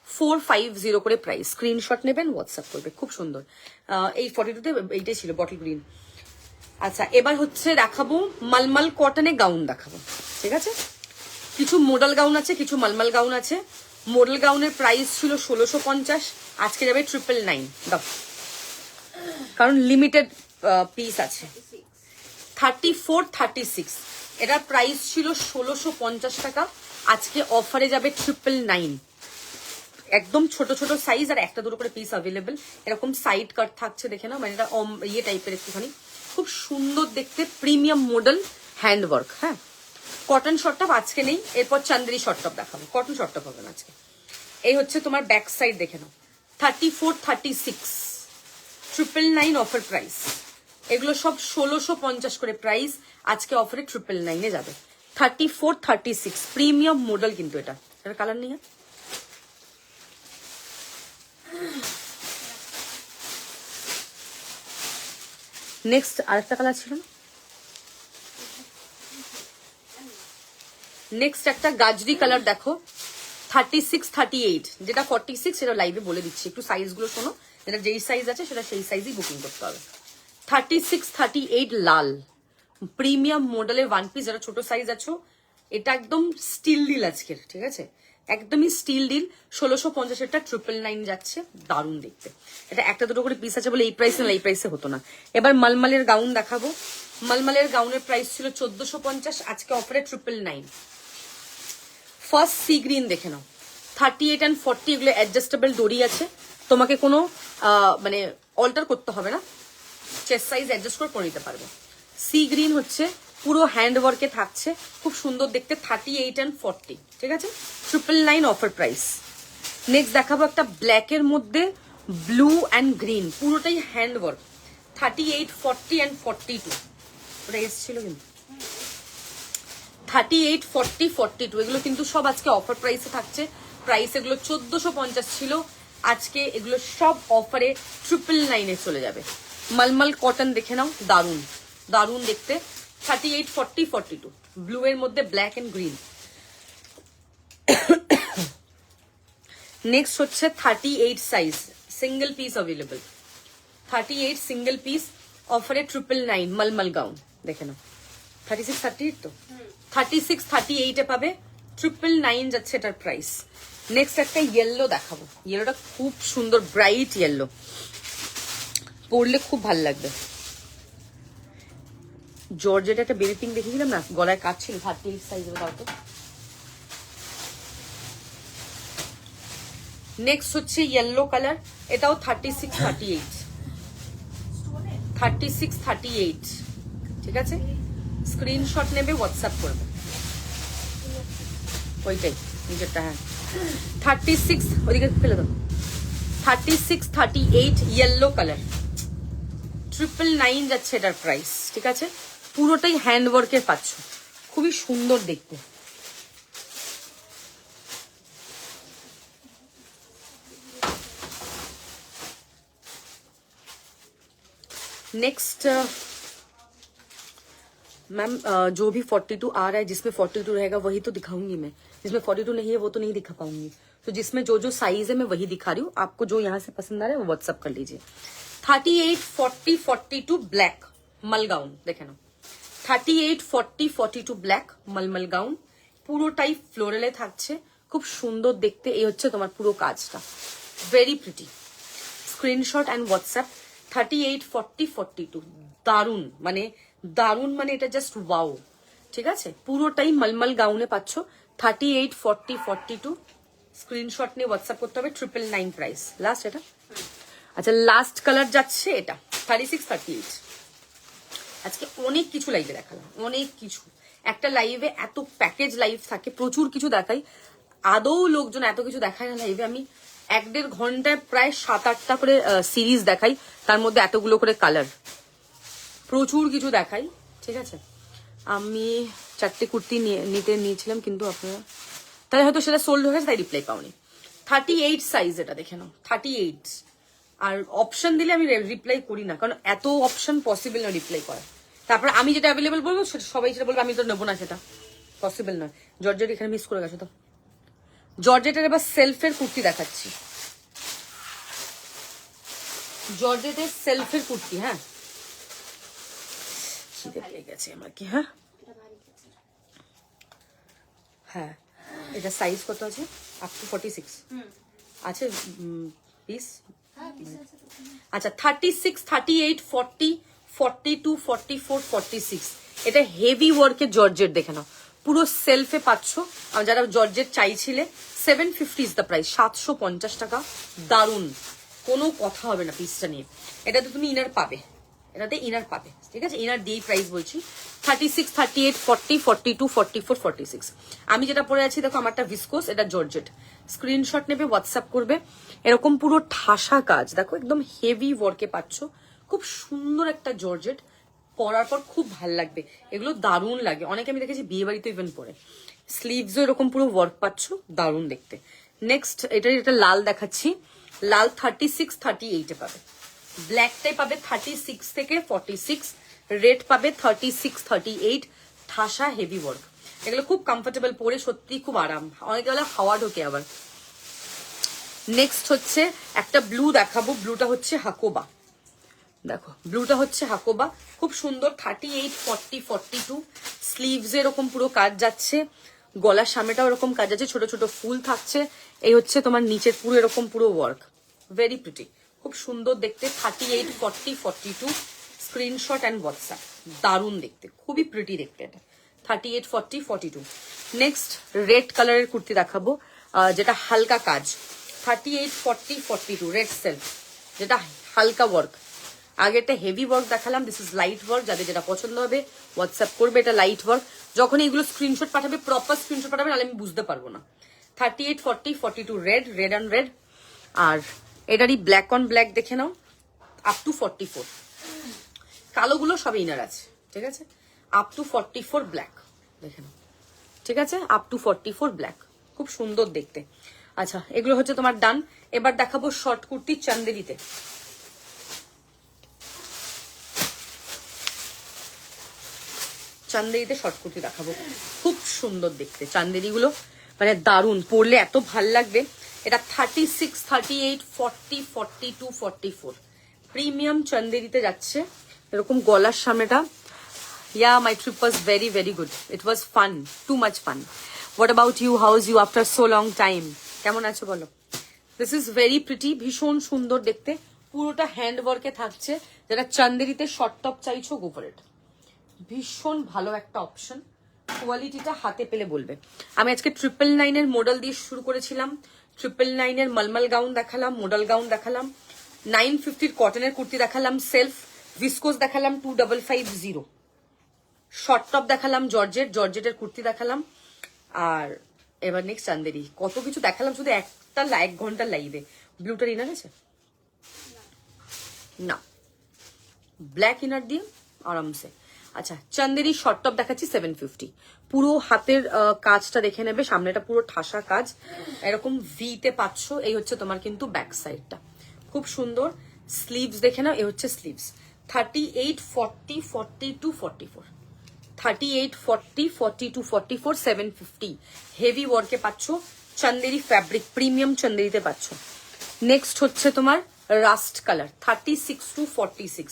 450 করে প্রাইস। স্ক্রিনশট নেবেন, হোয়াটসঅ্যাপ করবে, খুব সুন্দর। এই 42-তে এইটাই ছিল বটল গ্রিন। আচ্ছা এবার হচ্ছে দেখাবো মালমাল কটনে গাউন দেখাবো, ঠিক আছে? কিছু মডেল গাউন আছে, কিছু মালমাল গাউন আছে। মডেল গাউনের প্রাইস ছিল 1650, আজকে যাবে 999, দাও, কারণ লিমিটেড পিস আছে। 34, 36 এটার প্রাইস ছিল 1650 টাকা, আজকে অফারে যাবে 999। একদম ছোট ছোট সাইজ আর একটা দুটো করে পিস অ্যাভেলেবেল, এরকম সাইড কাট থাকছে, দেখে না, মানে এটা ইয়ে টাইপের একটুখানি, খুব সুন্দর দেখতে, প্রিমিয়াম মডেল, হ্যান্ডওয়ার্ক। হ্যাঁ কটন শর্ট টপ আজকে নেই, এরপর চান্দেরি শর্ট টপ দেখাবো, কটন শর্ট টপ হবে না আজকে। এই হচ্ছে তোমার ব্যাক সাইড, দেখে নাও, 34, 36, 999 অফার প্রাইস। এগুলো সব 1650 করে প্রাইস, আজকে অফারে 999-এ যাবে। 34, 36 প্রিমিয়াম মডেল, কিন্তু এটা কালার নেই। নেক্সট আরেকটা কালার ছিল না, নেক্সট একটা গাজরি কালার দেখো, 36, 38, যেটা 46 সেটা লাইভে বলে দিচ্ছি, একটু সাইজগুলো শোনো, যেটা যেই সাইজ আছে সেটা সেই সাইজই বুকিং করতে হবে। 36, 38 লাল প্রিমিয়াম মডেলের ওয়ান পিস, যারা ছোট সাইজ আছো, এটা একদম স্টিল ডিল আজকের, ঠিক আছে? একদমই স্টিল ডিল, 1650-এরটা 999 যাচ্ছে, দারুণ দেখতে। এটা একটা দুটো করে পিস আছে বলে এই প্রাইসে না, এই প্রাইসে হতো না। এবার মালমালের গাউন দেখাবো। মালমালের গাউনের প্রাইস ছিল 1450, আজকে অফারে 999। ফার্স্ট সি গ্রিন দেখে নাও, 38 and 40 এগুলো অ্যাডজাস্টেবল দড়ি আছে, তোমাকে কোনো মানে অল্টার করতে হবে না, চেস্ট সাইজ অ্যাডজাস্ট করে পরে নিতে পারবে। সি গ্রিন হচ্ছে পুরো হ্যান্ড ওয়ার্কে থাকছে, খুব সুন্দর দেখতে, 38 and 40, ঠিক আছে? 999 অফার প্রাইস। নেক্সট দেখাবো একটা ব্ল্যাকের মধ্যে ব্লু অ্যান্ড গ্রিন, পুরোটাই হ্যান্ড ওয়ার্ক, 38, 40 and 42, ওটা এসেছিল কিন্তু 38, 40, 42 এগুলো কিন্তু সব আজকে অফার প্রাইসে থাকছে। প্রাইস এগুলো 1450 ছিল, আজকে এগুলো সব অফারে 999-এ চলে যাবে। মালমাল কটন দেখে নাও, দারুন দারুন দেখতে, 38, 40, 42 ব্লু এর মধ্যে ব্ল্যাক এন্ড গ্রিন। নেক্সট হচ্ছে 38 size, single piece available, 38 single piece অফারে 999 মালমাল গাউন দেখে নাও। 36, 38 তো 36, 38-এ পাবে, 999 যাচ্ছে এটার প্রাইস। নেক্সট একটা ইয়েলো দেখাবো, ইয়েলোটা খুব সুন্দর, ব্রাইট ইয়েলো, পরলে খুব ভালো লাগবে। জর্জেট একটা বেবি পিঙ্ক দেখেছিলাম না, গলায় কাজ ছিল, 38 সাইজের দাও তো। নেক্সট হচ্ছে ইয়েলো কালার, এটাও 36, 38, 36, 38, ঠিক আছে? স্ক্রিনশট নেবে, হোয়াটসঅ্যাপ করবে, ওইটাই নিজেরটা। হ্যাঁ 36, ওইদিকে ফেলে দাও, 36, 38 ইয়েলো কালার, 999 যাচ্ছে এটার প্রাইস, ঠিক আছে? পুরোটাই হ্যান্ড ওয়ার্কের পাচ্ছ, খুবই সুন্দর দেখতে। नेक्स्ट मैम जो भी 42 आ रहा है, जिसमें 42 रहेगा वही तो दिखाऊंगी मैं, जिसमें 42 नहीं है वो तो नहीं दिखा पाऊंगी। तो जिसमें जो जो साइज है मैं वही दिखा रही हूँ, आपको जो यहाँ से पसंद आ रहा है वो व्हाट्सअप कर लीजिए। 38, 40, 42 ब्लैक मलगाउन देखे ना, 38, 40, 42 ব্ল্যাক মলমল গাউন, পুরোটাই ফ্লোরালে থাকছে, খুব সুন্দর দেখতে। এই হচ্ছে তোমার পুরো কাজটা, very pretty. Screenshot and WhatsApp 38, 40, 42 দারুন, মানে দারুন, মানে এটা জাস্ট ওয়াও। ঠিক আছে, পুরোটাই মলমল গাউনে পাচ্ছ। 38, 40, 42 স্ক্রিনশট নিয়ে হোয়াটসঅ্যাপ করতে হবে। 999 প্রাইস লাস্ট এটা। আচ্ছা লাস্ট কালার যাচ্ছে এটা 36, 38। আজকে অনেক কিছু লাইভে দেখালাম, অনেক কিছু। একটা লাইভে এত প্যাকেজ লাইভ থাকে, প্রচুর কিছু দেখাই। আদৌ লোকজন এত কিছু দেখায় না লাইভে। আমি 1-1.5 ঘন্টায় প্রায় 7-8টা করে সিরিজ দেখাই, তার মধ্যে এতগুলো করে কালার, প্রচুর কিছু দেখাই। ঠিক আছে, আমি 4টে কুর্তি নিয়েছিলাম, কিন্তু আপনারা তাহলে হয়তো সেটা সোল্ড হয়ে গেছে, তাই রিপ্লাই পাওনি। 38 সাইজ, এটা দেখে নাও 38। আর অপশন দিলে আমি রিপ্লাই করি না, কারণ এত অপশন পসিবল না রিপ্লাই করা। তারপর আমি যেটা অ্যাভেলেবল বলবো সেটা সবাই সেটা বলবো, আমি তো নেবো না, সেটা পসিবল নয়। জর্জেট এখানে মিস করে গেছো তো। জর্জেটের এবার সেলফের কুর্তি দেখাচ্ছি, জর্জেটের সেলফের কুর্তি। হ্যাঁ খিদে পেয়ে গেছে আমার কি। হ্যাঁ হ্যাঁ, এটা সাইজ কত আছে? আপ টু 46 আছে পিস। আচ্ছা 36, 38, 40, 42, 44, 46 এটা হেভি ওয়ার্কের জর্জেট দেখে নাও, পুরো সেলফে পাচ্ছ। যারা জর্জেট চাইছিলে 750 ইজ দ্য প্রাইস, 750 টাকা। দারুন, কোনো কথা হবে না পিসটা নিয়ে। এটাতে তুমি ইনার পাবে, এটাতে ইনার পাবে। ঠিক আছে, ইনার দিয়েই প্রাইস বলছি। 36, 38, 40, 42, 44, 46 আমি যেটা পরে আছি দেখো, আমারটা ভিসকোস, এটা জর্জেট। স্ক্রিনশট নেবে, হোয়াটসঅ্যাপ করবে। এরকম পুরো ঠাসা কাজ দেখো, একদম হেভি ওয়ার্কে পাচ্ছ। খুব সুন্দর একটা জর্জেট, পরার পর খুব ভাল লাগবে। এগুলো দারুণ লাগে, অনেকে আমি দেখেছি বিয়ে বাড়িতে ইভেন পরে। স্লিভসও এরকম পুরো ওয়ার্ক পাচ্ছ, দারুণ দেখতে। নেক্সট এটা লাল দেখাচ্ছি, লাল 36, 38 এ পাবে। ব্ল্যাকটাই পাবে 36 থেকে 46, রেড পাবে 36, 38। ঠাসা হেভি ওয়ার্ক, এগুলো খুব কমফোর্টেবল, পরে সত্যি খুব আরাম। অনেকে বলে হাওয়া ঢোকে আবার। নেক্সট হচ্ছে একটা ব্লু দেখাবো, ব্লুটা হচ্ছে হাকোবা। দেখো ব্লুটা হচ্ছে হাকোবা, খুব সুন্দর। 38, 40, 42 স্লিভস এরকম পুরো কাজ যাচ্ছে, গলার সামনেটাও এরকম কাজ আছে, ছোট ছোট ফুল থাকছে। এই হচ্ছে তোমার নিচের পুরো এরকম পুরো ওয়ার্ক, ভেরি প্রিটি, খুব সুন্দর দেখতে। 38, 40, 42 স্ক্রিনশট অ্যান্ড হোয়াটসঅ্যাপ। দারুণ দেখতে, খুবই প্রিটি দেখতে এটা। 38, 40, 42 নেক্সট রেড কালারের কুর্তি দেখাবো, যেটা হালকা কাজ। 38, 40, 42 রেড সেলফ, যেটা হালকা ওয়ার্ক। আগেরটা হেভি ওয়ার্ক দেখালাম, দিস ইজ লাইট ওয়ার্ক। যাদের যেটা পছন্দ হবে হোয়াটসঅ্যাপ করবে, এটা লাইট ওয়ার্ক। যখন এইগুলো স্ক্রিনশট পাঠাবে, প্রপার স্ক্রিনশট পাঠাবে, নাহলে আমি বুঝতে পারবো না। 38, 40, 42 রেড, রেড অন রেড। আর এটারই ব্ল্যাক অন ব্ল্যাক দেখে নাও, আপ টু 44। কালোগুলো সব ইনার আছে, ঠিক আছে। আপ টু 44 ব্ল্যাক দেখে নাও, ঠিক আছে। আপ টু 44 ব্ল্যাক, খুব সুন্দর দেখতে। আচ্ছা এগুলো হচ্ছে তোমার ডান। এবার দেখাবো শর্ট কুর্তি চান্দেরিতে। চান্দেরিতে শর্ট কুর্তি দেখাবো, খুব সুন্দর দেখতে চান্দেরিগুলো, মানে দারুণ, পরলে এত ভাল লাগবে। এটা 36, 38, 40, 42, 44 প্রিমিয়াম চান্দেরিতে যাচ্ছে। এরকম গলার সামনেটা। Yeah, my trip was very, very good. It was fun, too much fun. What about you? How is you after so long time? কেমন আছো বলো? This is very pretty, ভীষণ সুন্দর দেখতে, পুরোটা হ্যান্ড ওয়ার্কে থাকছে। যারা চান্দেরিতে শর্ট টপ চাইছো, গো ফর ইট। ভীষণ ভালো একটা অপশন, কোয়ালিটিটা হাতে পেলে বলবে। আমি আজকে 999 মডেল দিয়ে শুরু করেছিলাম। 999 মলমল গাউন দেখালাম, মডেল গাউন দেখালাম, 950 কটনের কুর্তি দেখালাম, সেলফ ভিসকোস দেখালাম 2550, শর্ট টপ দেখালাম, জর্জেটের কুর্তি দেখালাম। আর এবার নেক্সট চান্দেরি, কত কিছু দেখালাম শুধু একটা 1 ঘন্টার লাইভে। ব্লুটার ইনার আছে না, ব্ল্যাক ইনার দিয়ে আরামসে। আচ্ছা চান্দেরি শর্ট টপ দেখাচ্ছি 750, পুরো হাতের কাজটা দেখে নেবে, সামনেটা পুরো ঠাসা কাজ, এরকম ভিতে পাচ্ছ। এই হচ্ছে তোমার কিন্তু ব্যাক সাইডটা, খুব সুন্দর। স্লিভস দেখে নাও, এই হচ্ছে স্লিভস, 38, 40, 42, 44, 38, 40, 42, 44, 750 হেভি ওয়ার্কে পাচ্ছ, চন্দেরি ফ্যাব্রিক, প্রিমিয়াম চন্দেরিতে পাচ্ছ। নেক্সট হচ্ছে তোমার rushed colour, 36 to 46,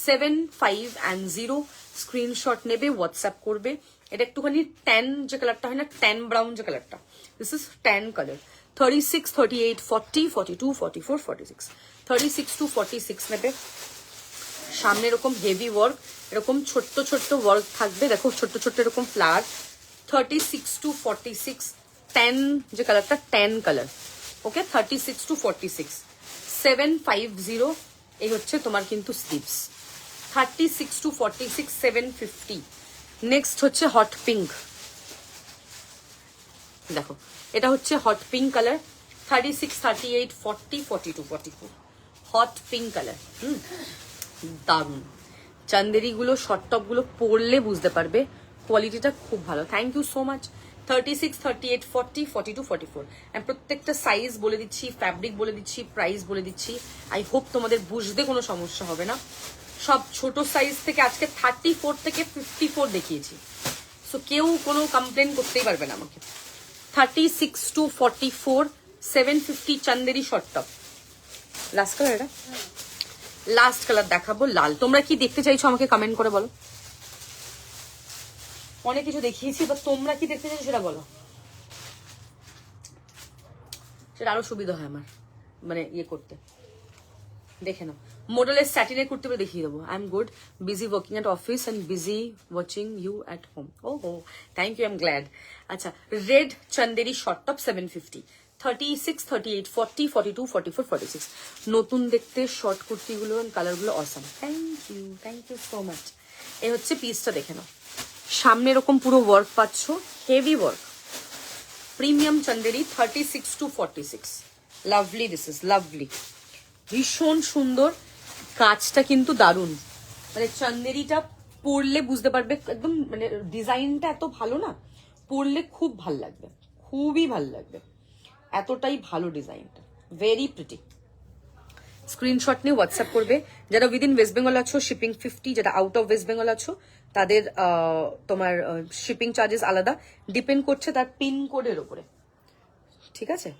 7, 5 and 0 screenshot নেবে, হোয়াটসঅ্যাপ করবে। এটা একটুখানি ট্যান যে কালারটা হয় না, ট্যান ব্রাউন যে কালারটা, this is tan colour. 36, 38, 40, 42, 44, 46, 36 to 46 নেবে। সামনে এরকম হেভি ওয়ার্ক, এরকম ছোট্ট ছোট্ট ওয়ার্ক থাকবে, দেখো ছোট্ট ছোট্ট এরকম ফ্লাওয়ার। 36 to 46, ট্যান যে কালারটা, ট্যান কালার। ওকে, 36 to 46, 750 এই হচ্ছে তোমার কিন্তু স্লিভস। 36 to 46, 750। নেক্সট হচ্ছে হট পিঙ্ক, দেখো এটা হচ্ছে hot pink colour. 36, 38, 40, 42, 44 hot pink colour. দারুন চান্দেরি গুলো, শর্ট টপ গুলো পরলে বুঝতে পারবে কোয়ালিটিটা খুব ভালো। Thank you so much. 36, 38, 40, 42, 44 আমি প্রত্যেকটা সাইজ বলে দিচ্ছি, ফ্যাব্রিক বলে দিচ্ছি, প্রাইস বলে দিচ্ছি। আই হোপ তোমাদের বুঝতে কোনো সমস্যা হবে না। সব ছোট সাইজ থেকে আজকে 34 থেকে 54 দেখিয়েছি, সো কেউ কোনো কমপ্লেন করতেই পারবে না আমাকে। 36 to 44, 750 Chanderi short top. Last colour, এটা লাস্ট কালার দেখাবো লাল। তোমরা কি দেখতে চাইছো আমাকে কমেন্ট করে বলো। অনেক কিছু দেখিয়েছি, বা তোমরা কি দেখতে চাইছো সেটা বলো, সেটা আরো সুবিধা হয় আমার মানে ইয়ে করতে। দেখে নাও, মডেলের স্যাটিনের কুর্তি পরে দেখিয়ে দেবো। I am good, busy working at office and busy watching you at home. ও হো, thank you, I am glad. আচ্ছা, রেড চান্দেরি শর্ট টপ 750, 36, 38, 40, 42, 44, 46 নতুন দেখতে শর্ট কুর্তিগুলো কালারগুলো awesome. Thank you so much. এই হচ্ছে পিসটা, দেখে নাও সামনে এরকম পুরো ওয়ার্ক পাচ্ছ, heavy work, premium Chanderi. 36 to 46, lovely, this is lovely, ভীষণ সুন্দর। কাজটা কিন্তু দারুণ, মানে চান্দেরিটা পরলে বুঝতে পারবে একদম, মানে ডিজাইনটা এত ভালো না, পরলে খুব ভাল লাগবে, খুবই ভাল লাগবে, এতটাই ভালো ডিজাইনটা, ভেরি প্রিটি। স্ক্রিনশট নিয়ে হোয়াটসঅ্যাপ করবে। যারা উইদিন ওয়েস্ট বেঙ্গল আছো শিপিং 50, যারা আউট অফ ওয়েস্ট বেঙ্গল আছো তাদের তোমার শিপিং চার্জেস আলাদা, ডিপেন্ড করছে তার পিন কোডের উপরে, ঠিক আছে,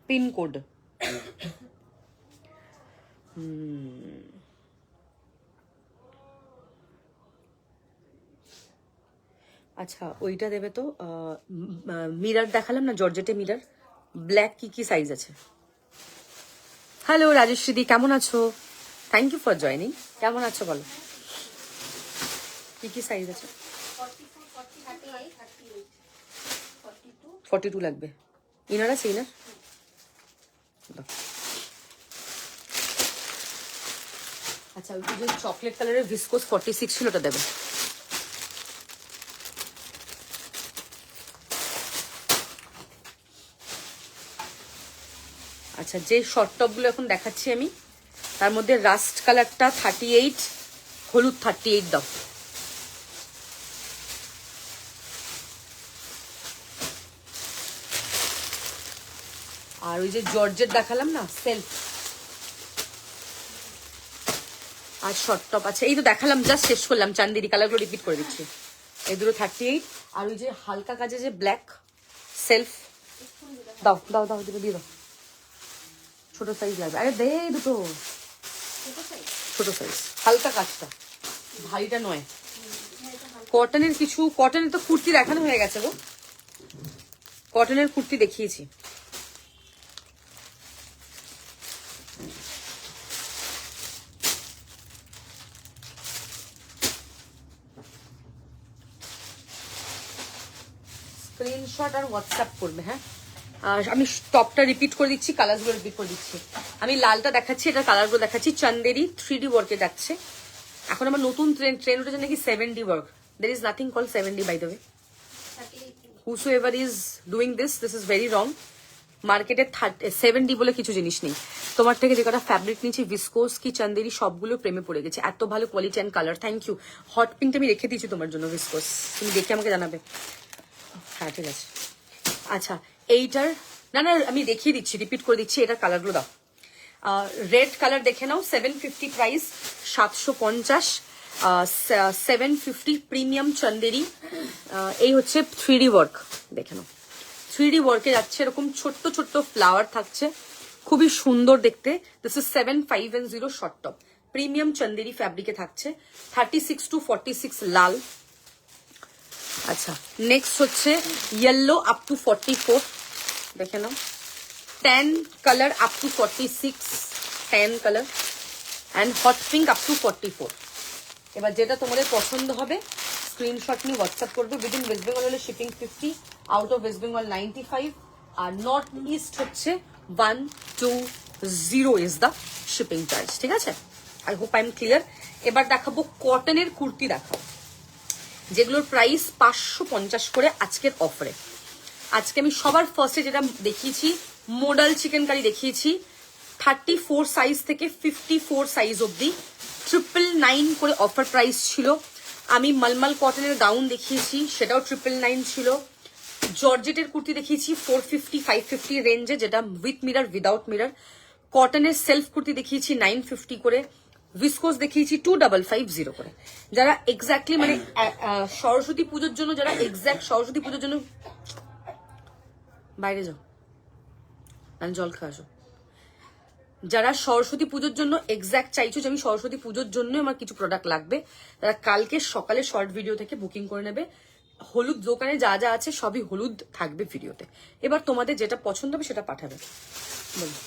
পিন কোড। আচ্ছা, ওইটা দেবে তো। মিরার দেখালাম না, জর্জেটে মিরার, ব্ল্যাক কি কি সাইজ আছে? হ্যালো রাজেশ্রীদি, কেমন আছো? Thank you for joining. কেমন আছো বলো, কি কি সাইজ আছে? 42 লাগবে। ইনার আছে? ইনার আচ্ছা, ওই যে চকলেট কালারের ভিসকোস 46 ছিল, ওটা দেবে। আচ্ছা, যে শর্ট টপগুলো এখন দেখাচ্ছি আমি, তার মধ্যে রাস্ট কালারটা 38, হলুদ 38 দাও। আর ওই যে জর্জেট দেখালাম না, সেলফ, আর শর্ট টপ আছে, এই তো দেখালাম, জাস্ট শেষ করলাম, চান্দেরি কালারগুলো রিপিট করে দিচ্ছি। এই দুটো 38, আর ওই যে হালকা কাজে যে ব্ল্যাক সেলফ দাও দাও দাও, দুটো দিয়ে দাও। ছোট সাইজ লাগবে, আরে দে দুটো, ছোট সাইজ, হালকা কাজটা, ভারীটা নয়। কটনের কিছু, কটনের তো কুর্তি দেখানো হয়ে গেছে গো, কটনের কুর্তি দেখিয়েছি। স্ক্রিনশট আর হোয়াটসঅ্যাপ করবে। হ্যাঁ, আমি টপটা রিপিট করে দিচ্ছি, কালারগুলো রিপিট করে দিচ্ছি। আমি লালটা দেখাচ্ছি, এটা কালারগুলো দেখাচ্ছি। চান্দেরি 3D ওয়ার্কে যাচ্ছে এখন। আমার নতুন ট্রেন্ড উঠেছে নাকি 7D work. There is nothing call 7D by the way. Whosoever is doing this is very wrong. মার্কেটে 7D বলে কিছু জিনিস নেই। তোমার থেকে যে কটা ফ্যাব্রিক নিয়েছি, ভিসকোস কি চান্দেরি, সবগুলো প্রেমে পড়ে গেছে, এত ভালো quality and colour. Thank you. Hot পিঙ্কটা আমি রেখে দিয়েছি তোমার জন্য, ভিসকোস, তুমি দেখে আমাকে জানাবে। হ্যাঁ, ঠিক আছে। আচ্ছা, এইটার না না আমি দেখিয়ে দিচ্ছি, রিপিট করে দিচ্ছি, এটার কালারগুলো দাও। রেড কালার দেখে নাও, 750 প্রাইস, 750, 750 প্রিমিয়াম চন্দেরি। এই হচ্ছে 3D ওয়ার্ক, দেখে নাও 3D ওয়ার্কে যাচ্ছে, এরকম ছোট্ট ছোট্ট ফ্লাওয়ার থাকছে, খুবই সুন্দর দেখতে। This is 750 short top, premium Chanderi ফ্যাব্রিকে থাকছে, 36 to 46 লাল। আচ্ছা, নেক্সট হচ্ছে ইয়েলো আপ টু 44, দেখে নাও, 10 colour up to 46, 10 colour, and hot pink up to 44। এবার যেটা তোমাদের পছন্দ হবে স্ক্রিনশট নিয়ে হোয়াটসঅ্যাপ করবে। উইদিন ওয়েস্ট বেঙ্গল হলে shipping 50, out of West Bengal 95, আর নর্থ ইস্ট হচ্ছে 120 ইজ দ্য শিপিং চার্জ। ঠিক আছে, I hope I am clear. এবার দেখাবো কটনের কুর্তি, দেখাবো যেগুলোর প্রাইস 550 করে আজকের অফারে। আজকে আমি সবার ফার্স্টে যেটা দেখিয়েছি মডাল চিকেন কারি দেখিয়েছি, 34 সাইজ থেকে 54 সাইজ অব্দি 999 করে অফার প্রাইস ছিল। আমি মালমাল কটনের গাউন দেখিয়েছি, সেটাও 999 ছিল। জর্জেটের কুর্তি দেখিয়েছি 450 550 রেঞ্জে, যেটা উইথ মিরার উইদাউট মিরার। কটনের সেলফ কুর্তি দেখিয়েছি 950 করে, ভিসকোস দেখিয়েছি 2550 করে। যারা এক্স্যাক্টলি মানে সরস্বতী পুজোর জন্য, যারা এক্স্যাক্ট সরস্বতী পুজোর জন্য, বাইরে যাও জল খাওয়া আসো, যারা সরস্বতী পুজোর জন্য এক্স্যাক্ট চাইছো যে আমি সরস্বতী পুজোর জন্য আমার কিছু প্রোডাক্ট লাগবে, তারা কালকে সকালে শর্ট ভিডিও থেকে বুকিং করে নেবে। হলুদ দোকানে যা যা আছে সবই হলুদ থাকবে ভিডিওতে। এবার তোমাদের যেটা পছন্দ হবে সেটা পাঠাবে। বলো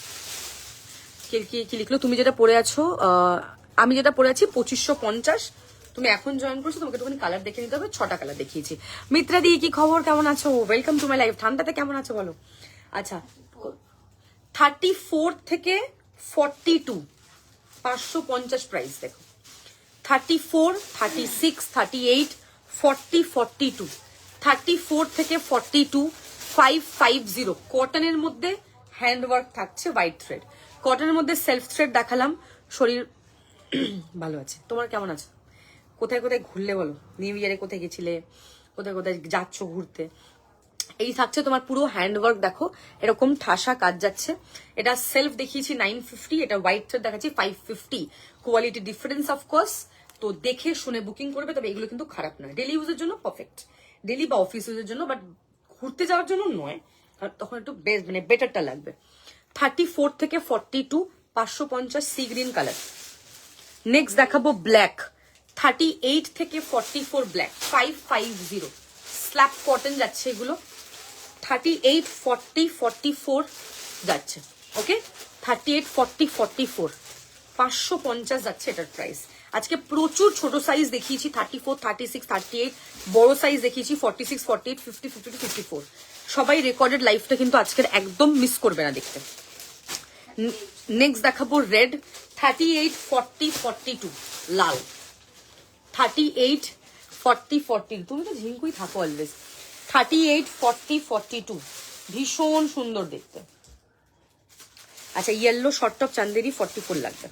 কি লিখলো? তুমি যেটা পরে আছো, আমি যেটা পরে আছি 2550। তুমি এখন জয়েন করছো, তোমাকে একটুখানি কালার দেখে নিতে হবে, 6টা কালার দেখিয়েছি। মিত্রা দি কি খবর, কেমন আছো? Welcome to my life. ঠান্ডাতে কেমন আছো বলো? আচ্ছা, 34 থেকে 42 550 প্রাইস দেখো, 34, 36, 38, 40, 42, 34 থেকে 42 550। কটনের মধ্যে হ্যান্ডওয়ার্ক থাকছে, হোয়াইট থ্রেড। কটনের মধ্যে সেলফ থ্রেড দেখালাম। শরীর ভালো আছে, তোমার কেমন আছে? কোথায় কোথায় ঘুরলে বলো? নিউ ইয়ারে কোথায় গেছিলে? কোথায় কোথায় যাচ্ছ ঘুরতে? এই থাকছে তোমার পুরো হ্যান্ডওয়ার্ক, দেখো এরকম ঠাসা কাজ যাচ্ছে। এটা সেলফ দেখিয়েছি 950, এটা হোয়াইট থ্রেড দেখাচ্ছি 550। কোয়ালিটি ডিফারেন্স অফকোর্স, তো দেখে শুনে বুকিং করবে। তবে এগুলো কিন্তু খারাপ নয়, ডেলি ইউজের জন্য পারফেক্ট, ডেলি বা অফিস ইউজের জন্য, বাট ঘুরতে যাওয়ার জন্য নয়, তখন একটু বেস্ট মানে বেটারটা লাগবে। 34 থেকে 42 550 সি গ্রিন কালার। নেক্সট দেখাবো ব্ল্যাক, 38 থেকে 44 ব্ল্যাক 550 স্ল্যাব কটন যাচ্ছে এগুলো। 38, 40, 44 যাচ্ছে, ওকে 38, 40, 44 550 যাচ্ছে এটার প্রাইস। আজকে প্রচুর ছোট সাইজ দেখিয়েছি, 34, 36, 38, বড় সাইজ দেখিয়েছি 46, 48, 50, 52, 54। সবাই রেকর্ডেড লাইফটা কিন্তু আজকের একদম মিস করবে না দেখতে। নেক্সট দেখাবো রেড, 38, 40, 42 লাল, 38, 40, 42। তুমি তো ঝিঙ্কুই থাকো অলওয়েজ। 38, 40, 42 ভীষণ সুন্দর দেখতে। আচ্ছা, ইয়েলো শর্ট টপ চান্দেরি 44 লাগবে।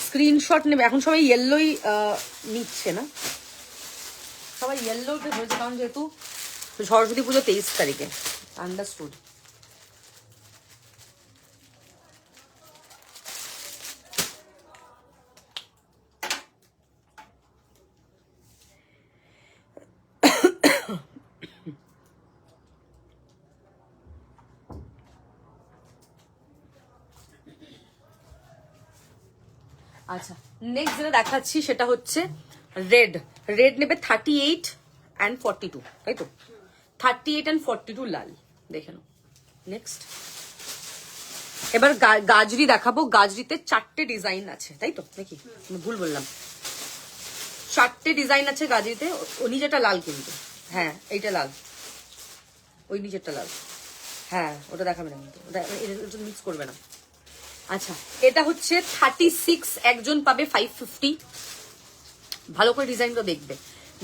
স্ক্রিনশট নেবে, এখন সবাই ইয়েলোই নিচ্ছে না, সবাই ইয়েলোটা ধরেছে, কারণ যেহেতু সরস্বতী পুজো 23 তারিখে। আন্ডারস্টুড। আচ্ছা, নেক্সট যেটা দেখাচ্ছি সেটা হচ্ছে রেড। রেড নেবে 38 and 42, তাই তো? 38 and 42 লাল, দেখে নাও। নেক্সট এবার গাজরি দেখাবো। গাজরিতে 4টে ডিজাইন আছে, তাই তো নাকি? ভুল বললাম, 4টে ডিজাইন আছে গাজরিতে। ও নিচেটা লাল কিন্তু, হ্যাঁ এইটা লাল, ওই নিচেরটা লাল, হ্যাঁ ওটা দেখাবে না কিন্তু, ওটা মিক্স করবে না। আচ্ছা, এটা হচ্ছে 36, একজন পাবে 550। ভালো করে ডিজাইনটা দেখবে।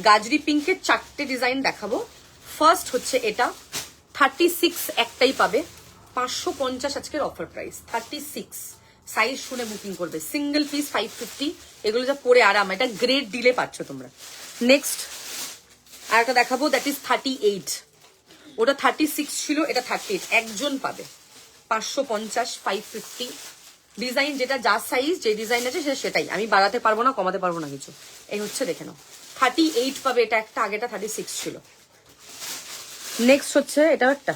গাজরি পিঙ্কের 4টে ডিজাইন দেখাবো। ফার্স্ট হচ্ছে এটা 36, একটাই পাবে 550 আজকের অফার প্রাইস। 36 সাইজ শুনে বুকিং করবে, সিঙ্গেল পিস 550। এগুলো যা পরে আরাম, এটা গ্রেট ডিলে পাচ্ছ তোমরা। নেক্সট আর একটা দেখাবো, দ্যাট ইজ 38। ওটা 36 ছিল, এটা 38। একজন পাবে 550, 550। ডিজাইন যেটা যা সাইজ, যে ডিজাইন আছে সেটাই, আমি বাড়াতে পারবো না, কমাতে পারবো না কিছু। এই হচ্ছে, দেখে নাও 38 পাবে, এটা একটা, আগেটা 36 ছিল। নেক্সট হচ্ছে এটাও একটা,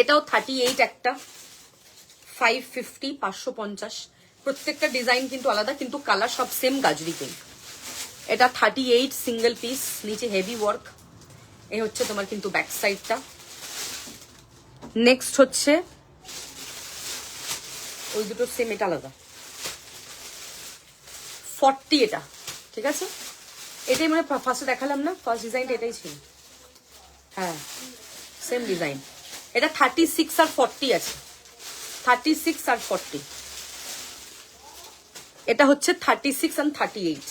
এটাও 38 একটা, 550, 550। প্রত্যেকটা ডিজাইন কিন্তু আলাদা, কিন্তু কালার সব সেম, গাজরি পিঙ্ক। এটা 38 সিঙ্গেল পিস, নিচে হেভি ওয়ার্ক। এই হচ্ছে তোমার কিন্তু ব্যাক সাইডটা। নেক্সট হচ্ছে ওই দুটো সেম, এটা আলাদা। 40 এটা, ঠিক আছে। এটাই মানে ফার্স্টে দেখালাম না, ফার্স্ট ডিজাইনটা এটাই ছিল। হ্যাঁ, সেম ডিজাইন। এটা 36 আর 40 আছে, 36 আর 40। এটা হচ্ছে 36 and 38,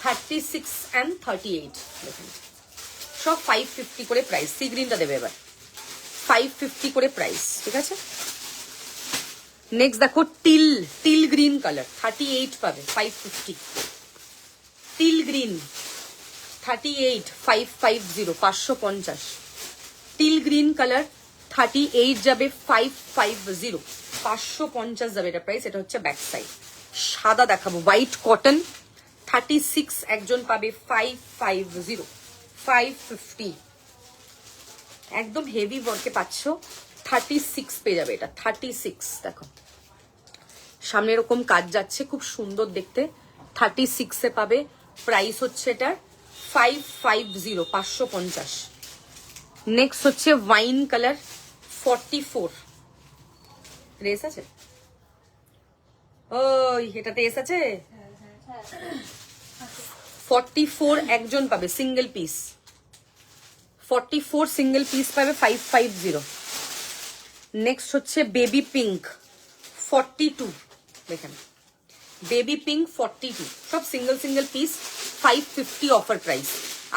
36 and 38। দেখুন সব 550 করে প্রাইস। সি গ্রিনটা দেবে এবার, 550 করে প্রাইস, ঠিক আছে। নেক্সট দেখো টিল গ্রিন কালার, 38 পাবে, 550। Till green 38, 550, 550। Till green colour 38 যাবে, 550, 550 যাবে এটা প্রাইস। এটা হচ্ছে ব্যাক সাইড। সাদা দেখাবো, হোয়াইট কটন, 36 একজন পাবে, 550, 550। একদম হেভি ওয়ার্কে পাচ্ছ, 36 পেয়ে যাবে এটা, 36। দেখো সামনে এরকম কাজ যাচ্ছে, খুব সুন্দর দেখতে, 36 এ পাবে। প্রাইস হচ্ছে এটার 550, 550। নেক্সট হচ্ছে ওয়াইন কালার, 44। রেস আছে ওই, এটাতে এস আছে। 44 একজন পাবে, সিঙ্গেল পিস। 44 সিঙ্গেল পিস পাবে, 550। নেক্সট হচ্ছে বেবি পিঙ্ক, 42। দেখেন বেবি পিঙ্ক 42, সব single single piece, 550 offer price.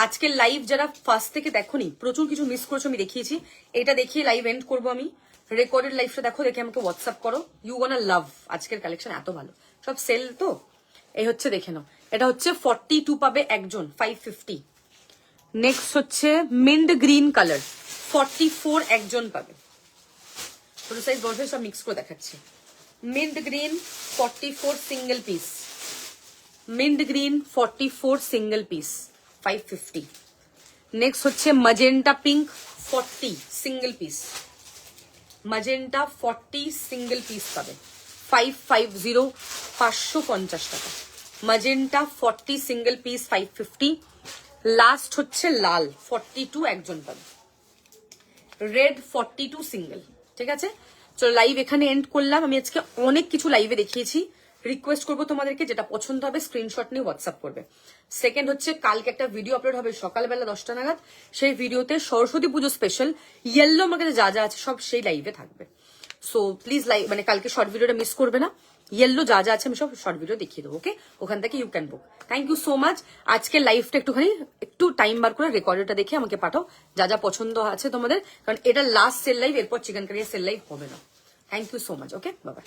আজকের লাইভ যারা ফার্স্ট থেকে দেখোনি, প্রচুর কিছু মিস করেছো, আমি দেখিয়েছি। এটা দেখিয়ে লাইভ এন্ড করবো আমি। রেকর্ডেড লাইভটা দেখো, দেখে আমাকে হোয়াটসঅ্যাপ করো। ইউ গোনা লাভ, আজকের কালেকশন এত ভালো, সব সেল তো। এই হচ্ছে, দেখে নাও। এটা হচ্ছে 42 পাবে একজন, 550। নেক্সট হচ্ছে মিন্ট গ্রিন কালার, 44 একজন পাবে। ছোট সাইজ বড় সাইজ সব মিক্স করে দেখাচ্ছি। Mint green 44 single piece, mint green 44 single piece, 550। Next হচ্ছে magenta pink 40 single piece, magenta 40 single piece পাবে, 550, 550 টাকা। Magenta 40 single piece, 550। লাস্ট হচ্ছে লাল 42 একজন পাবে, রেড 42 সিঙ্গেল, ঠিক আছে। চলো লাইভ এখানে এন্ড করলাম। আমি আজকে অনেক কিছু লাইভে দেখিয়েছি। রিকোয়েস্ট করবো তোমাদেরকে, যেটা পছন্দ হবে স্ক্রিনশট নিয়ে হোয়াটসঅ্যাপ করবে। সেকেন্ড হচ্ছে, কালকে একটা ভিডিও আপলোড হবে সকালবেলা 10টা নাগাদ। সেই ভিডিওতে সরস্বতী পুজো স্পেশাল ইয়েলো মার্কেটে যা যা আছে সব সেই লাইভে থাকবে। সো প্লিজ লাইভ মানে কালকে শর্ট ভিডিওটা মিস করবে না। ইয়েলো যা যা আছে আমি সব শর্ট ভিডিও দেখিয়ে দেবো, ওকে। ওখান থেকে you can book. Thank you so much. আজকে লাইভটা একটু টাইম বার করে রেকর্ডটা দেখে আমাকে পাঠাও, যা যা পছন্দ আছে তোমাদের, কারণ এটা লাস্ট সেল লাইভ, এরপর চিকেন কারি সেল লাইভ হবে না। Thank you so much, okay, bye by.